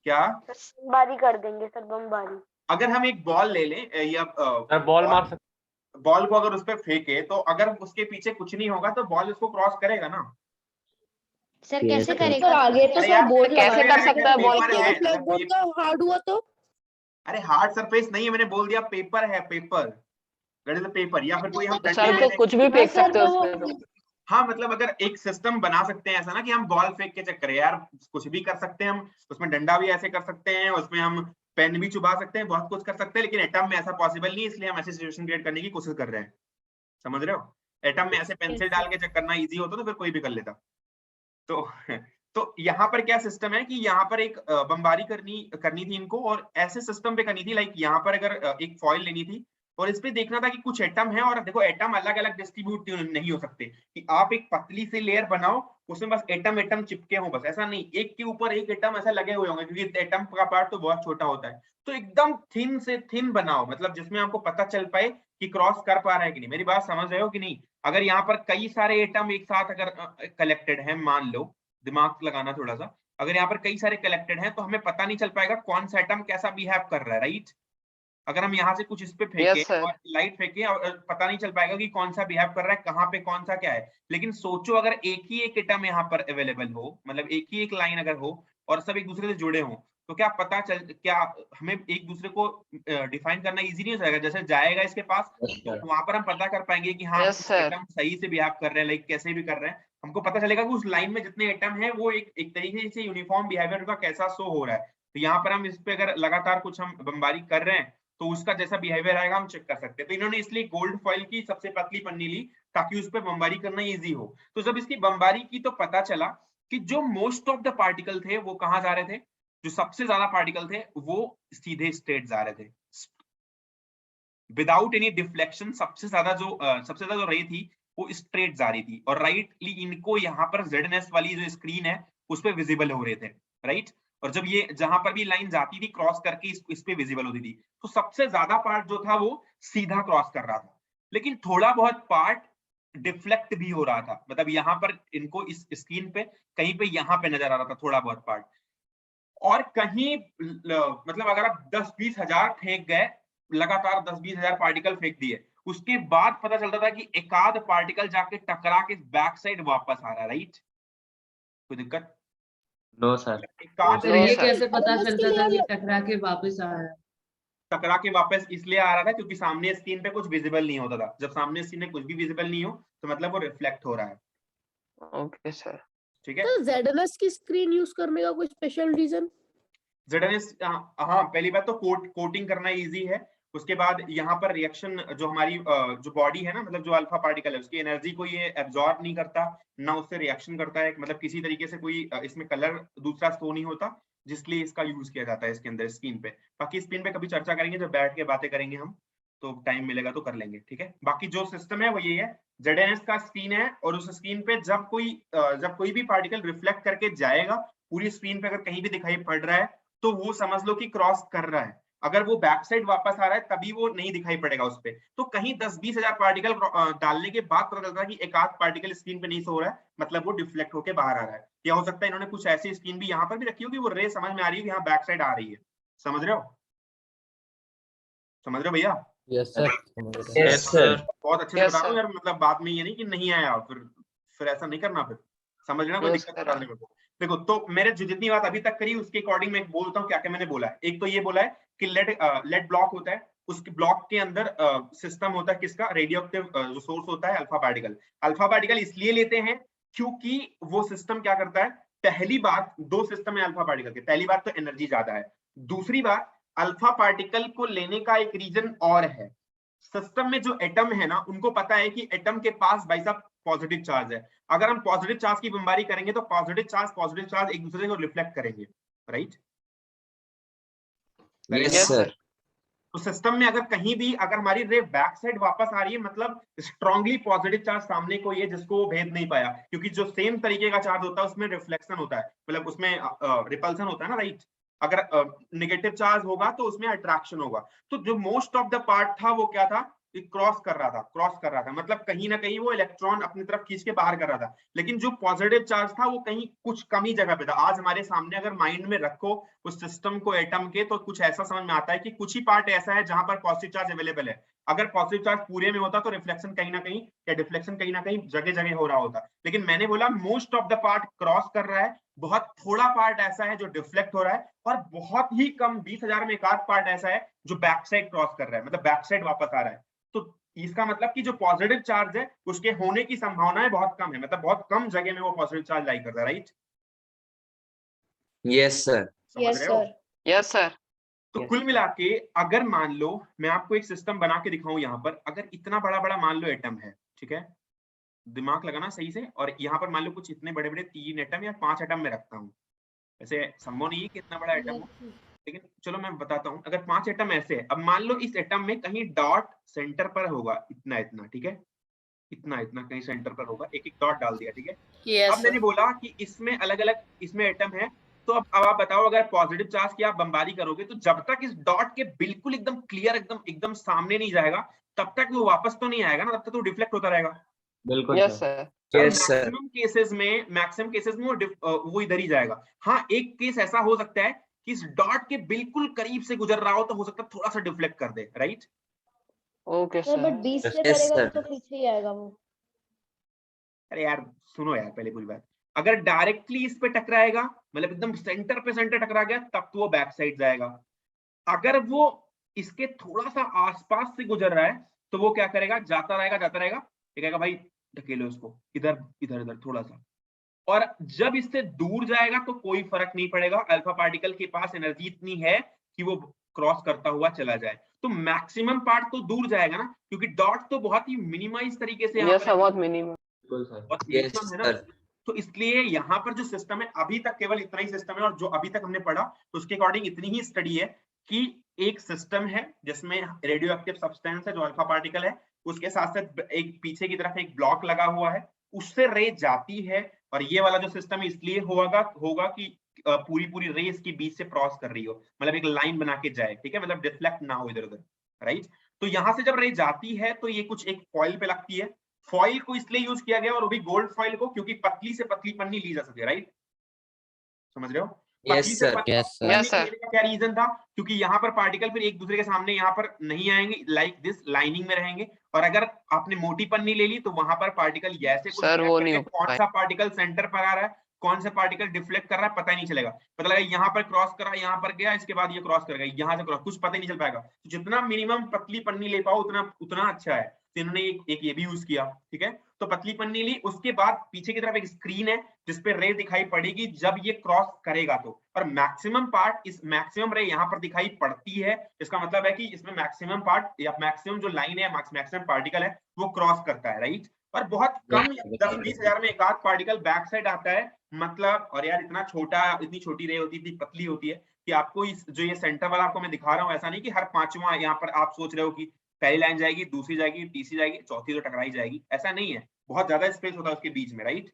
क्या बमबारी कर देंगे सर, बमबारी। अगर हम एक बॉल ले लें या बॉल मार सकते, बॉल को अगर उस पर फेंके तो अगर उसके पीछे कुछ नहीं होगा तो बॉल उसको क्रॉस करेगा ना। सर कैसे सर करेगा? आगे तो अरे सर यार, बोर्ड कैसे लगाया कर सकता है बॉल पेपर को? है, ब्लैक बोर्ड का हार्ड हुआ तो? अरे हार्ड सरफेस नहीं है, मैंने बोल दिया पेपर है, पेपर पेपर, या फिर कोई हम डंडे सर ले तो लें। कुछ भी हाँ फेंक सर, सकते हो तो उसमें तो। हाँ मतलब अगर एक सिस्टम बना सकते हैं ऐसा ना कि हम बॉल फेंक के चेक करें, यार कुछ भी कर सकते हैं हम उसमें, डंडा भी ऐसे कर सकते हैं, उसमें हम पेन भी चुबा सकते हैं, बहुत कुछ कर सकते हैं, लेकिन एटम में ऐसा पॉसिबल नहीं है, इसलिए हम ऐसी सिचुएशन क्रिएट करने की कोशिश कर रहे हैं। समझ रहे हो? एटम में ऐसे पेंसिल डाल के चेक करना इजी होता तो फिर कोई भी कर लेता। तो यहाँ पर क्या सिस्टम है कि यहाँ पर एक बमबारी करनी थी इनको, और ऐसे सिस्टम पे करनी थी, लाइक यहाँ पर अगर एक फॉइल लेनी थी और इस पे देखना था कि कुछ एटम है, और देखो एटम अलग अलग डिस्ट्रीब्यूट नहीं हो सकते कि आप एक पतली सी लेयर बनाओ उसमें बस एटम चिपके हो, बस ऐसा नहीं, एक के ऊपर एक एटम ऐसा लगे हुए होंगे क्योंकि एटम का पार्ट तो बहुत छोटा होता है। तो एकदम थिन से थिन बनाओ, मतलब जिसमें आपको पता चल पाए कि क्रॉस कर पा रहा है कि नहीं। मेरी बात समझ रहे हो कि नहीं? अगर यहाँ पर कई सारे एटम एक साथ अगर कलेक्टेड है, मान लो, दिमाग लगाना थोड़ा सा, अगर यहाँ पर कई सारे कलेक्टेड हैं तो हमें पता नहीं चल पाएगा कौन सा एटम कैसा बिहेव कर रहा है, राइट। अगर हम यहाँ से कुछ इस पे फेंके और लाइट फेंके और पता नहीं चल पाएगा कि कौन सा बिहेव कर रहा है, कहाँ पे कौन सा क्या है। लेकिन सोचो अगर एक ही एक एटम यहाँ पर अवेलेबल हो, मतलब एक ही एक लाइन अगर हो और सब एक दूसरे से जुड़े हों, तो क्या हमें एक दूसरे को डिफाइन करना इजी नहीं हो जाएगा? जैसे जाएगा इसके पास तो वहां पर हम पता कर पाएंगे कि हाँ Yes, sir. एटम सही से बिहेव कर रहे हैं, लाइक कैसे भी कर रहे हैं, हमको पता चलेगा कि उस लाइन में जितने एटम है वो एक तरीके से यूनिफॉर्म बिहेवियर का कैसा शो हो रहा है। तो यहाँ पर हम इस पे अगर लगातार कुछ हम बमबारी कर रहे हैं तो उसका जैसा बिहेवियर आएगा हम चेक कर सकते हैं। तो इन्होंने इसलिए गोल्ड फॉइल की सबसे पतली पन्नी ली ताकि उस पर बमबारी करना इजी हो। तो जब इसकी बमबारी की तो पता चला कि जो मोस्ट ऑफ द पार्टिकल थे वो कहाँ जा रहे थे, जो सबसे ज्यादा पार्टिकल थे वो सीधे स्ट्रेट जा रहे थे विदाउट एनी डिफ्लेक्शन। सबसे ज्यादा जो रही थी वो स्ट्रेट जा रही थी और राइटली इनको यहाँ पर ZNS वाली जो स्क्रीन है उस पर विजिबल हो रहे थे, राइट। और जब ये जहां पर भी लाइन जाती थी क्रॉस करके इस पे विजिबल होती थी, तो सबसे ज्यादा पार्ट जो था वो सीधा क्रॉस कर रहा था, लेकिन थोड़ा बहुत पार्ट डिफ्लेक्ट भी हो रहा था। मतलब यहाँ पर इनको इस स्क्रीन पे कहीं पे यहाँ पे नजर आ रहा था थोड़ा बहुत पार्ट, और कहीं मतलब अगर आप 10-20 हजार फेंक गए लगातार, 10-20 हजार पार्टिकल फेंक दिए, उसके बाद पता चलता था कि एक आध पार्टिकल जाके टकरा के बैक साइड वापस आ रहा है, राइट। कोई दिक्कत? No sir. सर ये sir. कैसे पता ZNS चलता के था लिए कि टकरा के वापस आ रहा है? टकरा के वापस इसलिए आ रहा था क्योंकि सामने स्क्रीन पे कुछ विजिबल नहीं होता था। जब सामने स्क्रीन में कुछ भी विजिबल नहीं हो तो मतलब वो रिफ्लेक्ट हो रहा है, Okay, sir. ठीक है। तो ZNS की स्क्रीन यूज करने का कोई स्पेशल रीजन? ZNS, हाँ, पहली बात तो कोटिंग करना इजी है। उसके बाद यहाँ पर रिएक्शन जो हमारी जो बॉडी है ना, मतलब जो अल्फा पार्टिकल है उसकी एनर्जी को ये एब्जॉर्ब नहीं करता, ना उससे रिएक्शन करता है, मतलब किसी तरीके से कोई इसमें कलर दूसरा शो नहीं होता, जिसलिए इसका यूज किया जाता है इसके अंदर स्क्रीन पे। बाकी स्क्रीन पे कभी चर्चा करेंगे जब बैठ के बातें करेंगे हम, तो टाइम मिलेगा तो कर लेंगे, ठीक है। बाकी जो सिस्टम है वो ये है, ZNS का स्क्रीन है, और उस स्क्रीन पे जब कोई भी पार्टिकल रिफ्लेक्ट करके जाएगा पूरी स्क्रीन पे अगर कहीं भी दिखाई पड़ रहा है तो वो समझ लो कि क्रॉस कर रहा है। अगर वो बैक साइड वापस आ रहा है तभी वो नहीं दिखाई पड़ेगा उस पे। तो कहीं 10-20 हजार पार्टिकल डालने के बाद पता चलता है कि एक आध पार्टिकल स्क्रीन पे नहीं सो रहा है, मतलब वो डिफ्लेक्ट होकर बाहर आ रहा है। या हो सकता है इन्होंने कुछ ऐसी स्क्रीन भी यहाँ पर भी रखी हो कि वो रे समझ में आ रही है, यहाँ बैक साइड आ रही है। समझ रहे हो? समझ रहे हो भैया? Yes sir. Yes sir. बहुत अच्छे से Yes, बता रहा हूँ sir. यार, मतलब बाद में ये नहीं कि नहीं आया, फिर ऐसा नहीं करना, फिर समझ लेना, कोई Yes, दिक्कत sir. बता मेरे को। देखो, तो मैंने जो जितनी बात अभी तक करी उसके अकॉर्डिंग मैं बोलता हूँ क्या क्या मैंने बोला है। एक तो ये बोला है कि लेड ब्लॉक होता है, उसके ब्लॉक के अंदर सिस्टम होता है किसका, रेडियो एक्टिव जो सोर्स होता है अल्फा पार्टिकल। अल्फा पार्टिकल इसलिए लेते हैं क्योंकि वो सिस्टम क्या करता है, पहली बात, दो सिस्टम है अल्फा पार्टिकल के, पहली बात तो एनर्जी ज्यादा है, दूसरी बात अल्फा पार्टिकल को लेने का एक रीजन और है, सिस्टम में जो एटम है ना उनको पता है कि एटम के पास भाई साहब पॉजिटिव चार्ज है। अगर हम पॉजिटिव चार्ज की बमबारी करेंगे तो पॉजिटिव चार्ज एक दूसरे को रिफ्लेक्ट करेंगे, राइट। Yes sir. तो सिस्टम में अगर कहीं भी अगर हमारी रे बैक साइड वापस आ रही है, मतलब स्ट्रांगली पॉजिटिव चार्ज सामने को ये जिसको वो भेद नहीं पाया, क्योंकि जो सेम तरीके का चार्ज होता है उसमें रिफ्लेक्शन होता है, मतलब उसमें रिपल्सन होता है ना, राइट। अगर नेगेटिव चार्ज होगा तो उसमें अट्रैक्शन होगा। तो जो मोस्ट ऑफ द पार्ट था वो क्या था, क्रॉस कर रहा था, मतलब कहीं ना कहीं वो इलेक्ट्रॉन अपनी तरफ खींच के बाहर कर रहा था। लेकिन जो पॉजिटिव चार्ज था वो कहीं कुछ कम ही जगह पे था। आज हमारे सामने अगर माइंड में रखो उस सिस्टम को एटम के, तो कुछ ऐसा समझ में आता है कि कुछ ही पार्ट ऐसा है जहां पर पॉजिटिव चार्ज अवेलेबल है। अगर पॉजिटिव चार्ज पूरे में होता तो रिफ्लेक्शन कहीं ना कहीं या डिफ्लेक्शन कहीं ना कहीं जगह जगह हो रहा होता। लेकिन मैंने बोला most of the part cross कर रहा है, बहुत थोड़ा पार्ट ऐसा है जो डिफ्लेक्ट हो रहा है, और बहुत ही कम 20,000 में एक आध पार्ट ऐसा है जो बैक साइड क्रॉस कर रहा है, मतलब बैक साइड वापस आ रहा है। तो इसका मतलब कि जो पॉजिटिव चार्ज है उसके होने की संभावनाएं बहुत कम है, मतलब बहुत कम जगह में वो पॉजिटिव चार्ज लाई करता है, right. Yes sir. Yes sir. Yes, sir. तो कुल मिला के अगर मान लो मैं आपको एक सिस्टम बना के दिखाऊं, यहाँ पर अगर इतना बड़ा बड़ा मान लो एटम है, ठीक है, दिमाग लगाना सही से, और यहाँ पर मान लो कुछ इतने बड़े बड़े 3 एटम या 5 एटम में रखता हूँ, वैसे संभव नहीं है कि इतना बड़ा एटम हो, लेकिन चलो मैं बताता हूँ। अगर 5 एटम ऐसे है, अब मान लो इस एटम में कहीं डॉट सेंटर पर होगा, इतना इतना, ठीक है, इतना इतना कहीं सेंटर पर होगा, एक एक डॉट डाल दिया, ठीक है। Yes, अब मैंने बोला कि इसमें अलग अलग इसमें एटम है, तो अब आप बताओ अगर पॉजिटिव चार्ज की आप बमबारी करोगे तो जब तक इस डॉट के बिल्कुल एकदम क्लियर एकदम सामने नहीं जाएगा तब तक वो वापस तो नहीं आएगा ना, तब तक तो डिफ्लेक्ट होता रहेगा। बिल्कुल Yes, sir. sir. Yes sir. Maximum cases में वो इधर ही जाएगा। हाँ, एक केस ऐसा हो सकता है कि इस डॉट के बिल्कुल करीब से गुजर रहा हो तो हो सकता है थोड़ा सा डिफ्लेक्ट कर दे, right. Okay, sir but sir. 20 से Yes, करेगा sir. तो पीछे ही आएगा वो। अरे यार सुनो यार, पहले पूरी बात। अगर डायरेक्टली इस पे टकराएगा, मतलब एकदम सेंटर पे सेंटर टकरा गया, तब तो वो बैक साइड जाएगा। अगर वो इसके थोड़ा सा आसपास से गुजर रहा है तो वो क्या करेगा, जाता रहेगा, ये कहेगा भाई ढकेलो इसको इधर इधर इधर थोड़ा सा। और जब इससे दूर जाएगा तो कोई फर्क नहीं पड़ेगा, अल्फा पार्टिकल के पास एनर्जी इतनी है कि वो क्रॉस करता हुआ चला जाए। तो मैक्सिमम पार्ट तो दूर जाएगा ना, क्योंकि डॉट तो बहुत ही मिनिमाइज तरीके से यहाँ यस सर, पर बहुत मिनिमम। बिल्कुल सर। बहुत Yes, मिनिमम है ना। sir. तो इसलिए यहाँ पर जो सिस्टम है अभी तक केवल इतना ही सिस्टम है, और जो अभी तक हमने पढ़ा तो उसके अकॉर्डिंग इतनी ही स्टडी है कि एक सिस्टम है जिसमें रेडियो एक्टिव सब्सटेंस है जो अल्फा पार्टिकल है, उसके साथ साथ एक पीछे की तरफ एक ब्लॉक लगा हुआ है, उससे रे जाती है। और ये वाला जो सिस्टम इसलिए होगा कि पूरी रे इसके बीच से क्रॉस कर रही हो, मतलब एक लाइन बना के जाए, ठीक है, मतलब डिफ्लेक्ट ना हो इधर उधर, राइट। तो यहाँ से जब रे जाती है तो ये कुछ एक फॉइल पे लगती है। फॉइल को इसलिए यूज किया गया, और वो भी गोल्ड फॉइल को, क्योंकि पतली से पतली पन्नी ली जा सके, राइट, समझ रहे हो। Yes, पतली से sir. पतली Yes, sir. पन्नी Yes, sir. लेने का क्या रीजन था, क्योंकि यहाँ पर पार्टिकल फिर एक दूसरे के सामने यहाँ पर नहीं आएंगे, लाइक दिस लाइनिंग में रहेंगे। और अगर आपने मोटी पन्नी ले ली तो वहां पर पार्टिकल ऐसे कुछ सर, वो नहीं हो कौन सा पार्टिकल सेंटर पर आ रहा है, कौन सा पार्टिकल डिफ्लेक्ट कर रहा है, पता ही नहीं चलेगा। पता लगा यहाँ पर क्रॉस करा, यहाँ पर गया, इसके बाद ये क्रॉस कर गया, यहाँ से क्रॉस, कुछ पता ही नहीं चल पाएगा। तो जितना मिनिमम पतली पन्नी ले पाओ उतना अच्छा है। तो इन्होंने एक ये भी यूज किया, ठीक है। तो पतली पन्नी ली, उसके बाद पीछे की तरफ एक स्क्रीन है जिसपे रे दिखाई पड़ेगी जब ये क्रॉस करेगा तो, और मैक्सिमम पार्ट इस मैक्सिमम रे यहाँ पर दिखाई पड़ती है। इसका मतलब है कि इसमें मैक्सिमम पार्ट या मैक्सिमम जो लाइन है, मैक्सिमम पार्टिकल है, वो क्रॉस करता है, राइट। और बहुत कम 10-20 हजार में एक आध पार्टिकल बैक साइड आता है, मतलब। और यार इतनी छोटी रे होती थी, पतली होती है कि आपको जो ये सेंटर वाला आपको मैं दिखा रहा हूँ, ऐसा नहीं कि हर पांचवा यहाँ पर आप सोच रहे हो कि पहली लाइन जाएगी, दूसरी जाएगी, तीसरी जाएगी, चौथी तो टकराई जाएगी, ऐसा नहीं है। बहुत ज्यादा स्पेस होता है उसके बीच में, राइट।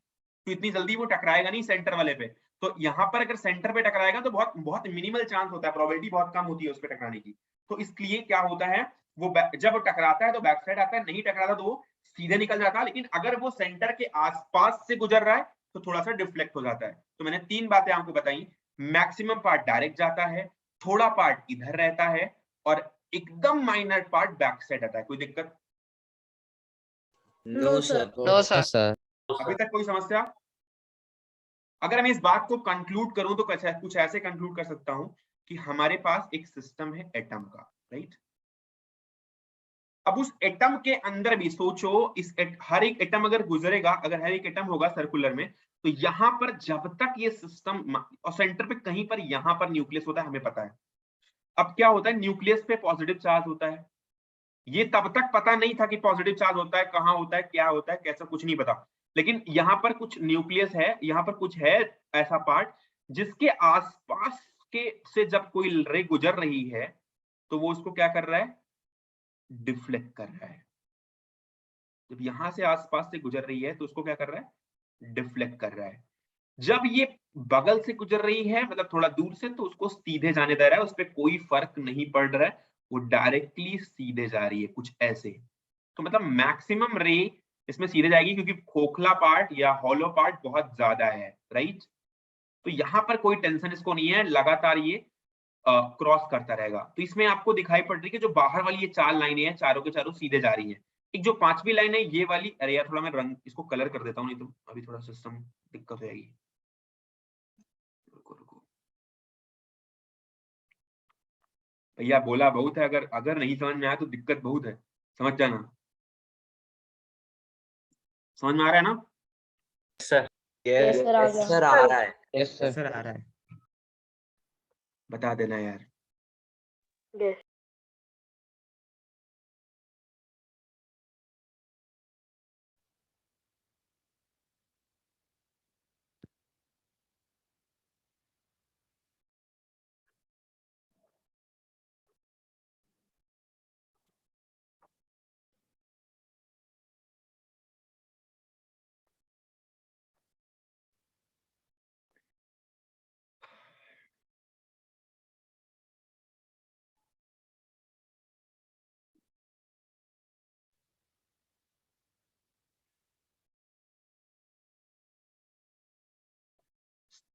तो इतनी जल्दी वो टकराएगा नहीं सेंटर वाले पे। तो यहाँ पर अगर सेंटर पे टकराएगा तो बहुत बहुत मिनिमल चांस होता है, प्रोबेबिलिटी बहुत कम होती है उस पे टकराने की। तो इसलिए क्या होता है, वो जब टकराता है तो बैक साइड आता है, नहीं टकराता तो वो सीधे निकल जाता है। लेकिन अगर वो सेंटर के आसपास से गुजर रहा है तो थोड़ा सा डिफ्लेक्ट हो जाता है। तो मैंने 3 बातें आपको बताई, मैक्सिमम पार्ट डायरेक्ट जाता है, थोड़ा पार्ट इधर रहता है, और एकदम माइनर पार्ट बैक साइड आता है। कोई दिक्कत? No, sir. No sir. Yes, sir. अभी तक कोई समस्या? अगर मैं इस बात को कंक्लूड करूं तो कुछ ऐसे कंक्लूड कर सकता हूं कि हमारे पास एक सिस्टम है एटम का, राइट। अब उस एटम के अंदर भी सोचो, हर एक एटम अगर गुजरेगा, अगर हर एक एटम होगा सर्कुलर में, तो यहां पर जब तक ये सिस्टम, और सेंटर पे कहीं पर यहां पर न्यूक्लियस होता है, हमें पता है। अब क्या होता है, न्यूक्लियस पे पॉजिटिव चार्ज होता है। ये तब तक पता नहीं था कि पॉजिटिव चार्ज होता है, कहाँ होता है, क्या होता है, कैसा, कुछ नहीं पता। लेकिन यहाँ पर कुछ न्यूक्लियस है, यहाँ पर कुछ है ऐसा पार्ट जिसके आसपास के से जब कोई रे गुजर रही है तो वो उसको क्या कर रहा है, डिफ्लेक्ट कर रहा है। जब यहां से आसपास से गुजर रही है तो उसको क्या कर रहा है, डिफ्लेक्ट कर रहा है। जब ये बगल से गुजर रही है, मतलब थोड़ा दूर से, तो उसको सीधे जाने दे रहा है, उस पर कोई फर्क नहीं पड़ रहा है, वो डायरेक्टली सीधे जा रही है, कुछ ऐसे। तो मतलब मैक्सिमम रे इसमें सीधे जाएगी, क्योंकि खोखला पार्ट या हॉलो पार्ट बहुत ज्यादा है, राइट। तो यहाँ पर कोई टेंशन इसको नहीं है, लगातार ये क्रॉस करता रहेगा। तो इसमें आपको दिखाई पड़ रही है कि जो बाहर वाली ये 4 लाइनें हैं, चारों के चारों सीधे जा रही हैं। एक जो 5वीं लाइन है ये वाली, अरे यार थोड़ा मैं रंग इसको कलर कर देता हूँ, नहीं तो अभी थोड़ा सिस्टम दिक्कत हो जाएगी। रुको भैया, बोला बहुत है, अगर नहीं समझ में आया तो दिक्कत बहुत है, समझ जाना। समझ में आ रहा है ना? सर Yes, sir, आ गया। sir, आ रहा है. Yes, sir. Sir, आ रहा है. बता देना यार। Yes.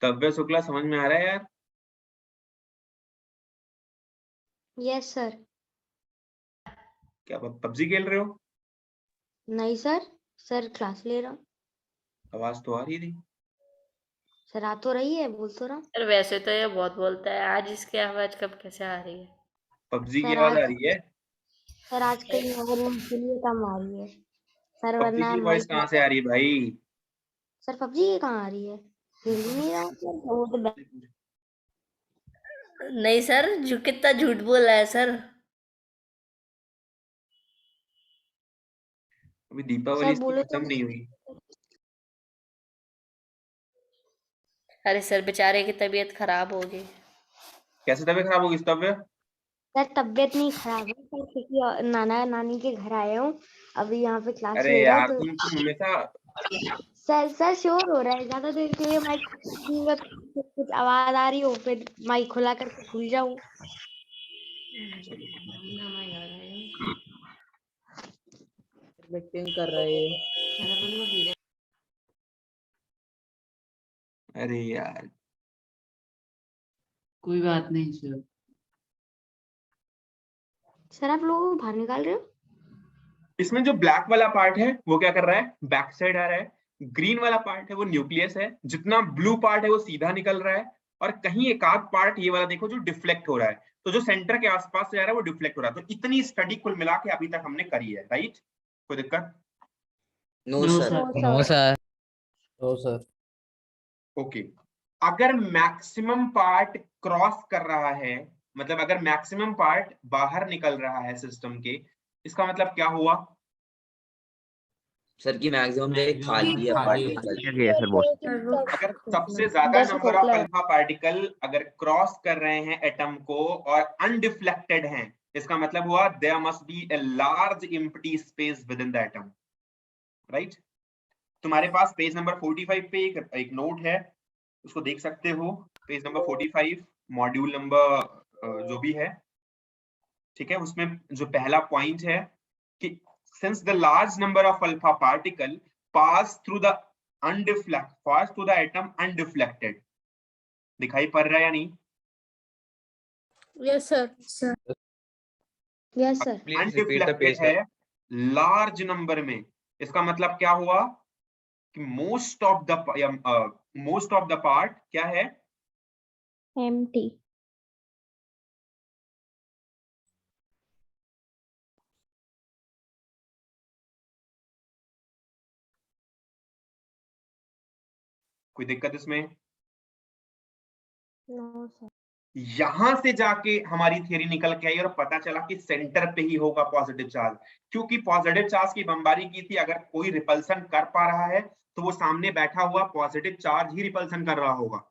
तव्य शुक्ला, समझ में आ रहा है यार? Yes sir. क्या पबजी खेल रहे हो? नहीं सर, सर क्लास ले रहा हूँ। आवाज तो आ रही थी। सर आ तो रही है, बोल तो रहा हूँ। सर वैसे तो ये बहुत बोलता है, आज इसकी आवाज कब कैसे आ रही है? पबजी की सर आवाज आज आ रही है? सर आज कहीं और रूम के लिए कम आ रही है सर, पबजी वरना की वॉइस माइक कहाँ से आ रही है भाई? सर पबजी की कहाँ आ रही है? हिल ही नहीं रहा सर, वो तो नहीं सर, कितना झूठ बोल रहा है सर। अभी दीपावली सर इसकी बोले तो खत्म नहीं हुई। अरे सर बेचारे की तबीयत खराब हो गई। कैसे तबीयत खराब होगी इस तबीयत? सर तबीयत नहीं खराब है सर, क्योंकि नाना नानी के घर आए हूँ, अभी यहाँ पे क्लास अरे ले रहा है यार तो तुम हमेशा सर शोर हो रहा है ज्यादा देर के लिए, माइक कुछ आवाज आ रही हो फिर माइक खुला करके भूल जाऊं। बैटिंग कर रहे हैं। अरे यार कोई बात नहीं सर। सर आप लोगों को बाहर निकाल रहे हो? इसमें जो ब्लैक वाला पार्ट है वो क्या कर रहा है? बैक साइड आ रहा है। ग्रीन वाला पार्ट है वो न्यूक्लियस है। जितना ब्लू पार्ट है वो सीधा निकल रहा है, और कहीं एक आध पार्ट ये वाला देखो जो डिफ्लेक्ट हो रहा है। तो जो सेंटर के आसपास से जा रहा है वो डिफ्लेक्ट हो रहा है। तो इतनी स्टडी कुल मिला के अभी तक हमने करी है, राइट? कोई दिक्कत? No sir. No sir. तो सर ओके। अगर मैक्सिमम पार्ट क्रॉस कर रहा है, मतलब अगर मैक्सिमम पार्ट बाहर निकल रहा है सिस्टम के, इसका मतलब क्या हुआ? सर की मैक्सिमम जगह खाली है पार्टिकल। ये सर बहुत अगर सबसे ज्यादा नंबर ऑफ अल्फा पार्टिकल अगर क्रॉस कर रहे हैं एटम को और अनडिफ्लेक्टेड हैं, इसका मतलब हुआ there must be a large empty space within the atom, right? तुम्हारे पास पेज नंबर 45 पे एक नोट है, उसको देख सकते हो। पेज नंबर 45 मॉड्यूल नंबर जो भी है, ठीक है, उसमें जो पहला पॉइंट है कि since the large number of alpha particle pass through the atom undeflected, दिखाई पड़ रहा है या नहीं? Yes sir. Yes sir. Undeflected है लार्ज नंबर में, इसका मतलब क्या हुआ कि मोस्ट ऑफ द पार्ट क्या है? एम्प्टी। कोई दिक्कत इसमें? No sir. यहां से जाके हमारी थियरी निकल के आई और पता चला कि सेंटर पे ही होगा पॉजिटिव चार्ज, क्योंकि पॉजिटिव चार्ज की बमबारी की थी। अगर कोई रिपल्सन कर पा रहा है तो वो सामने बैठा हुआ पॉजिटिव चार्ज ही रिपल्सन कर रहा होगा।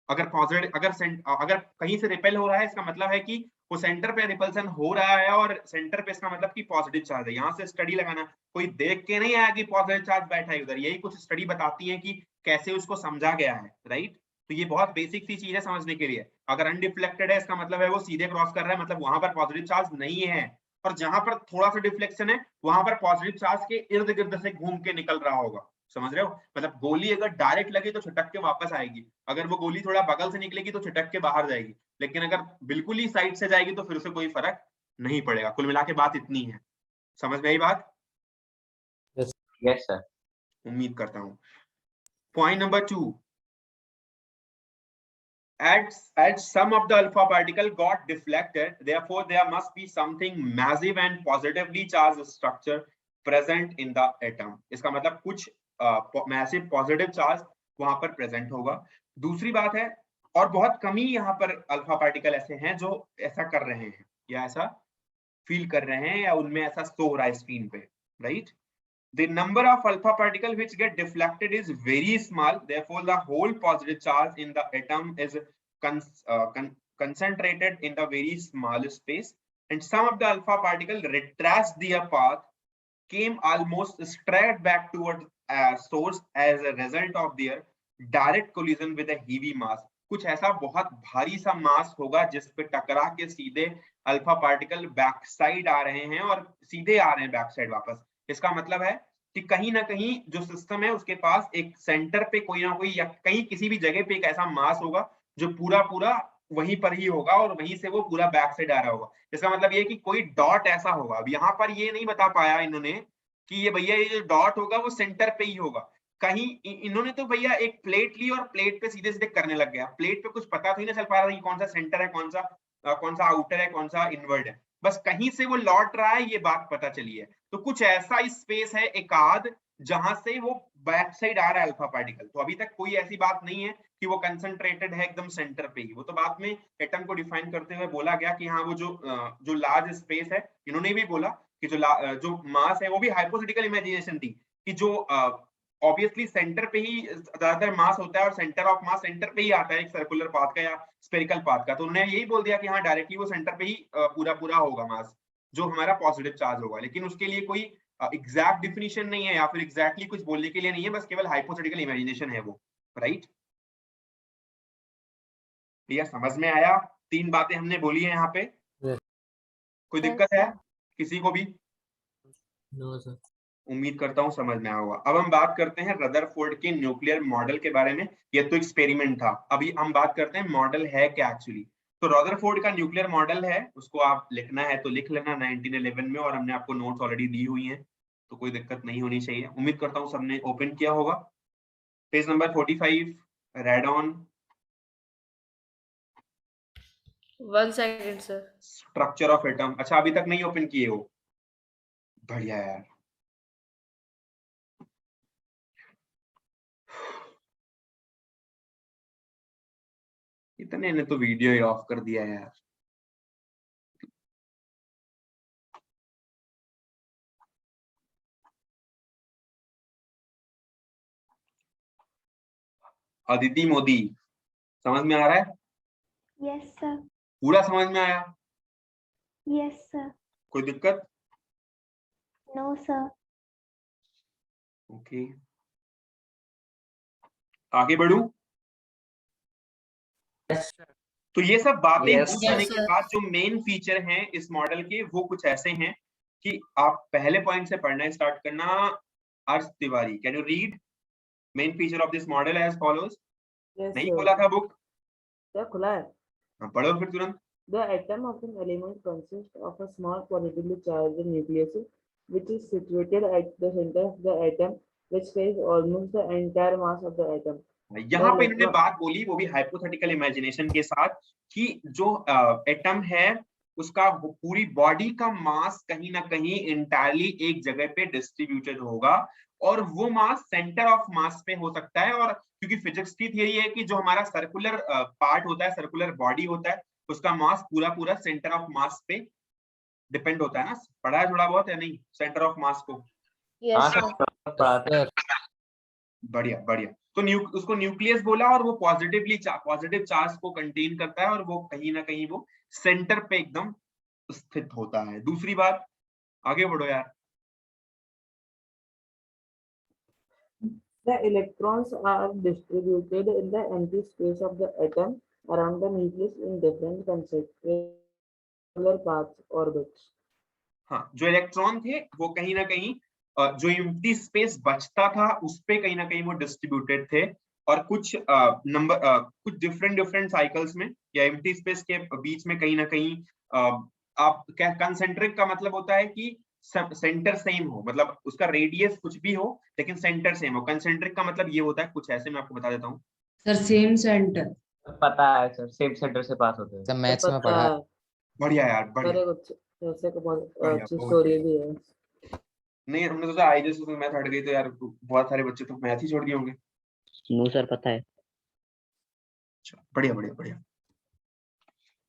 अगर पॉजिटिव अगर कहीं से रिपेल हो रहा है, इसका मतलब है कि वो सेंटर पे रिपल्सन हो रहा है, और सेंटर पे इसका मतलब कि पॉजिटिव चार्ज है। यहाँ से स्टडी लगाना, कोई देख के नहीं आया कि पॉजिटिव चार्ज बैठा है उधर, यही कुछ स्टडी बताती है कि कैसे उसको समझा गया है, राइट? तो ये बहुत बेसिक सी चीज है समझने के लिए। अगर अनडिफ्लेक्टेड है, इसका मतलब है वो सीधे क्रॉस कर रहा है, मतलब वहां पर पॉजिटिव चार्ज नहीं है। और जहां पर थोड़ा सा डिफ्लेक्शन है, वहां पर पॉजिटिव चार्ज के इर्द गिर्द से घूम के निकल रहा होगा। समझ रहे हो? मतलब गोली अगर डायरेक्ट लगी तो छिटक के वापस आएगी, अगर वो गोली थोड़ा बगल से निकलेगी तो छिटक के बाहर जाएगी, लेकिन अगर बिल्कुल ही साइड से जाएगी तो फिर उसे कोई फर्क नहीं पड़ेगा। कुल मिला के बात इतनी है, समझ में आई बात? Yes sir. उम्मीद करता हूँ। Point number 2, as some of the alpha particle got deflected, therefore there must be something massive and positively charged structure present in the atom. इसका मतलब कुछ massive positive charge वहां पर present होगा। दूसरी बात है, और बहुत कम ही यहाँ पर अल्फा पार्टिकल ऐसे हैं जो ऐसा कर रहे हैं या ऐसा फील कर रहे हैं या उनमें ऐसा शो हो रहा है स्क्रीन पे, right? The number of alpha particle which get deflected is very small, therefore the whole positive charge in the atom is concentrated in the very small space, and some of the alpha particle retraced their path, came almost straight back toward source as a result of their direct collision with a heavy mass. कुछ ऐसा बहुत भारी सा मास होगा जिस पे टकरा के सीधे अल्फा पार्टिकल बैक साइड आ रहे हैं और सीधे आ रहे हैं बैक साइड वापस। इसका मतलब है कि कहीं ना कहीं जो सिस्टम है उसके पास एक सेंटर पे कोई ना कोई या कहीं किसी भी जगह पे एक ऐसा मास होगा जो पूरा पूरा वहीं पर ही होगा और वहीं से वो पूरा बैक साइड आ रहा होगा। इसका मतलब ये कि कोई डॉट ऐसा होगा। अब यहाँ पर ये नहीं बता पाया इन्होंने कि ये भैया ये जो डॉट होगा वो सेंटर पे ही होगा, कहीं इन्होंने तो भैया एक प्लेट ली और प्लेट पे सीधे सीधे करने लग गया। प्लेट पे कुछ पता तो ही नहीं चल पा रहा कि कौन सा सेंटर है, कौन सा आउटर है, कौन सा इनवर्ड है, बस कहीं से वो लौट रहा है ये बात पता चली है। तो कुछ ऐसा स्पेस है एकाध जहां से वो बैक साइड आ रहा है अल्फा पार्टिकल। तो अभी तक कोई ऐसी बात नहीं है कि वो कंसंट्रेटेड है एकदम सेंटर पे ही। वो तो बाद में एटम को डिफाइन करते हुए बोला गया कि हाँ वो जो लार्ज स्पेस है, इन्होंने भी बोला कि जो मास है वो भी हाइपोथेटिकल इमेजिनेशन थी कि जो ऑब्वियसली सेंटर पे ही ज्यादातर मास होता है और सेंटर ऑफ मास सेंटर पे ही आता है एक सर्कुलर पाथ का या स्फेरिकल पाथ का। तो उन्होंने यही बोल दिया कि हाँ डायरेक्टली वो सेंटर पे ही पूरा पूरा होगा मास जो हमारा पॉजिटिव चार्ज होगा। लेकिन उसके लिए कोई एग्जैक्ट डिफिनीशन नहीं है या फिर एग्जैक्टली कुछ बोलने के लिए नहीं है, बस केवल हाइपोथेटिकल इमेजिनेशन है वो, राइट। भैया समझ में आया? 3 बातें हमने बोली है यहाँ पे। कोई दिक्कत है किसी को भी? No sir. उम्मीद करता हूँ समझ में आया होगा। अब हम बात करते हैं रदरफोर्ड के न्यूक्लियर मॉडल के बारे में। ये तो एक्सपेरिमेंट था, अभी हम बात करते हैं मॉडल है क्या एक्चुअली। तो रदरफोर्ड का न्यूक्लियर मॉडल है, उसको आप लिखना है तो लिख लेना 1911 में, और हमने आपको नोट्स ऑलरेडी दी हुई हैं तो कोई दिक्कत नहीं होनी चाहिए। उम्मीद करता हूँ सबने ओपन किया होगा। Page number 45, radon. 1 second sir. Structure of atom. अच्छा अभी तक नहीं ओपन किए हो? बढ़िया यार। इतने ने तो वीडियो ही ऑफ कर दिया यार। अदिति मोदी, समझ में आ रहा है? Yes sir. पूरा समझ में आया? Yes sir. कोई दिक्कत? No sir. ओके, आगे बढ़ू? तो ये सब बातें Yes, हो जाने sir. के बाद जो मेन फीचर हैं इस मॉडल के वो कुछ ऐसे हैं कि आप पहले पॉइंट से पढ़ना स्टार्ट करना। Arsh Tiwari, can you read main feature of this model as follows? नहीं खोला था बुक? क्या खुला है? हाँ, पढ़ो फिर तुरंत। The atom of an element consists of a small positively charged nucleus which is situated at the center of the atom which carries almost the entire mass of the atom. यहाँ पे इन्होंने बात बोली वो भी हाइपोथेटिकल इमेजिनेशन के साथ कि जो एटम है उसका पूरी बॉडी का मास कहीं ना कहीं इंटायरली एक जगह पे डिस्ट्रीब्यूटेड होगा और वो मास सेंटर ऑफ मास पे हो सकता है। और क्योंकि फिजिक्स की थियरी है कि जो हमारा सर्कुलर पार्ट होता है, सर्कुलर बॉडी होता है, उसका मास पूरा पूरा सेंटर ऑफ मास पे डिपेंड होता है ना। पढ़ा है थोड़ा बहुत या नहीं सेंटर ऑफ मास को? Yes sir. बढ़िया बढ़िया। तो उसको न्यूक्लियस बोला और वो पॉजिटिव चार्ज को कंटेन करता है और वो कहीं ना कहीं वो सेंटर पे एकदम स्थित होता है। दूसरी बात, आगे बढ़ो यार। The electrons are distributed in the empty space of the atom around the nucleus in different conceptual paths orbits. हाँ, जो इलेक्ट्रॉन थे वो कहीं ना कहीं जो एम्प्टी स्पेस बचता था उस पे कहीं ना कहीं वो डिस्ट्रीब्यूटेड थे और कुछ कुछ डिफरेंट साइकिल्स में या एम्प्टी स्पेस के बीच में कहीं ना कहीं आप कंसेंट्रिक का मतलब होता है कि सेंटर सेम हो, मतलब उसका रेडियस कुछ भी हो लेकिन सेंटर सेम हो। कंसेंट्रिक का मतलब ये होता है कुछ ऐसे, मैं आपको बता देता हूँ सर सेम सेंटर। पता है सर, सेम सेंटर से पास होते हैं। सब मैथ्स में पढ़ा। बढ़िया यार बढ़िया। कुछ ऐसे को बहुत बढ़िया, अच्छी बहुत स्टोरी भी है। नहीं हमने सोचा आई जैसे मैथ हट गई तो यार बहुत सारे बच्चे तो मैथ ही छोड़ दिए होंगे। नो सर पता है। बढ़िया बढ़िया बढ़िया।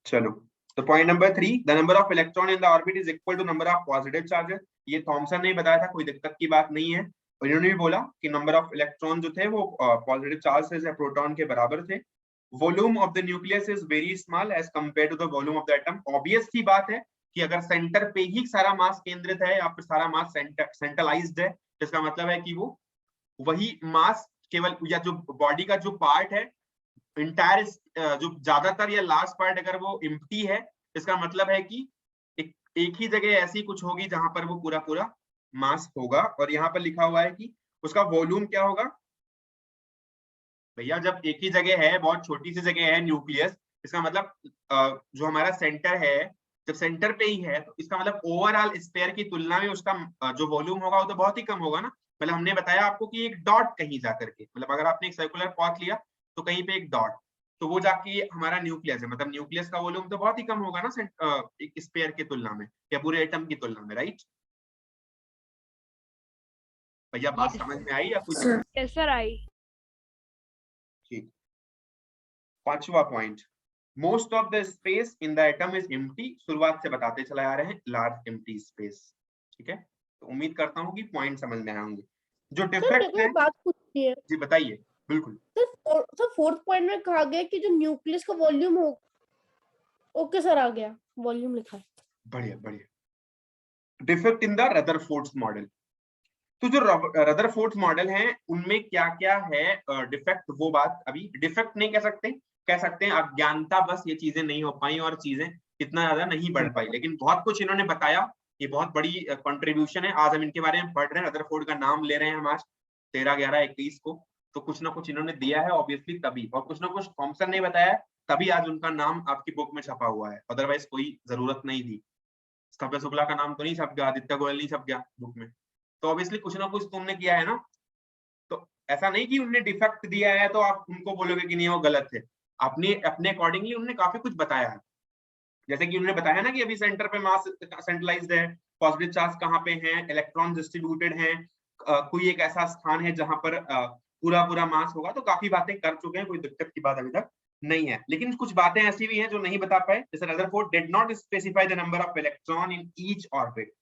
चलो तो point number 3, the number of electron in the orbit is equal to number of positive charges. ये थॉमसन ने बताया था, कोई दिक्कत की बात नहीं है। और इन्होंने भी बोला कि नंबर ऑफ इलेक्ट्रॉन जो थे वो पॉजिटिव चार्जेस या प्रोटॉन के बराबर थे। Volume of the nucleus is very small as compare to the volume of the atom. Obvious सी बात है कि अगर सेंटर पे ही सारा मास केंद्रित है या फिर सारा मास सेंट्रलाइज्ड है, इसका मतलब है कि वो वही मास केवल या जो बॉडी का जो पार्ट है इंटायर जो ज्यादातर या लास्ट पार्ट अगर वो एम्प्टी है, इसका मतलब है कि एक ही जगह ऐसी कुछ होगी जहां पर वो पूरा पूरा मास होगा। और यहाँ पर लिखा हुआ है कि उसका वॉल्यूम क्या होगा। भैया जब एक ही जगह है, बहुत छोटी सी जगह है न्यूक्लियस, इसका मतलब जो हमारा सेंटर है जब सेंटर पे ही है तो इसका मतलब ओवरऑल स्फीयर की तुलना में उसका जो वॉल्यूम होगा वो तो बहुत ही कम होगा ना। मतलब हमने बताया आपको कि एक डॉट कहीं जा करके, मतलब अगर आपने एक सर्कुलर पाथ लिया तो कहीं पे एक डॉट, तो वो जाके हमारा न्यूक्लियस है, मतलब न्यूक्लियस का वॉल्यूम तो बहुत ही कम होगा ना एक स्फीयर की तुलना में या पूरे एटम की तुलना में, राइट? भैया बात समझ में आई या कुछ? Yes sir I. ठीक। पांचवा point, most of the space in the atom is empty, शुरुआत से बताते चले आ रहे हैं, लार्ज एम्प्टी स्पेस। ठीक है, तो उम्मीद करता हूँ कि पॉइंट समझ में आए होंगे। जो सर मेरे डिफेक्ट को है, एक बात पूछनी है जी बताइए। बिल्कुल सर, फोर्थ पॉइंट में कहा गया कि जो न्यूक्लियस का वॉल्यूम हो, ओके सर आ गया, वॉल्यूम लिखा है। बढ़िया बढ़िया। Defect in the Rutherford model, तो जो रदरफोर्ड मॉडल है उनमें क्या क्या है डिफेक्ट, वो बात अभी डिफेक्ट नहीं कह सकते, कह सकते हैं अज्ञानता, बस ये चीजें नहीं हो पाई और चीजें इतना ज्यादा नहीं बढ़ पाई, लेकिन बहुत कुछ इन्होंने बताया, ये बहुत बड़ी कंट्रीब्यूशन है। आज हम इनके बारे में पढ़ रहे हैं, रदरफोर्ड का नाम ले रहे हैं हम आज 13/11/21 को, तो कुछ ना कुछ इन्होंने दिया है ऑब्वियसली तभी, और कुछ ना कुछ थॉमसन ने बताया तभी आज उनका नाम आपकी बुक में छपा हुआ है, अदरवाइज कोई जरूरत नहीं थी। स्तभ्य शुक्ला का नाम तो नहीं छप गया, आदित्य गोयल नहीं छप गया बुक में, तो ऑब्वियसली कुछ ना कुछ तुमने किया है ना। तो ऐसा नहीं कि उन्होंने डिफेक्ट दिया है तो आप उनको बोलोगे कि नहीं वो गलत है, अपने अपने अकॉर्डिंगली उन्होंने काफी कुछ बताया है। जैसे कि उन्होंने बताया ना कि अभी सेंटर पे मास सेंट्रलाइज्ड है, पॉजिटिव चार्ज कहाँ पे है, इलेक्ट्रॉन डिस्ट्रीब्यूटेड है, कोई एक ऐसा स्थान है जहां पर पूरा पूरा मास होगा, तो काफी बातें कर चुके हैं, कोई दिक्कत की बात अभी तक नहीं है। लेकिन कुछ बातें ऐसी भी हैं जो नहीं बता पाए, जैसे Rutherford did not specify the number of electron in each orbit.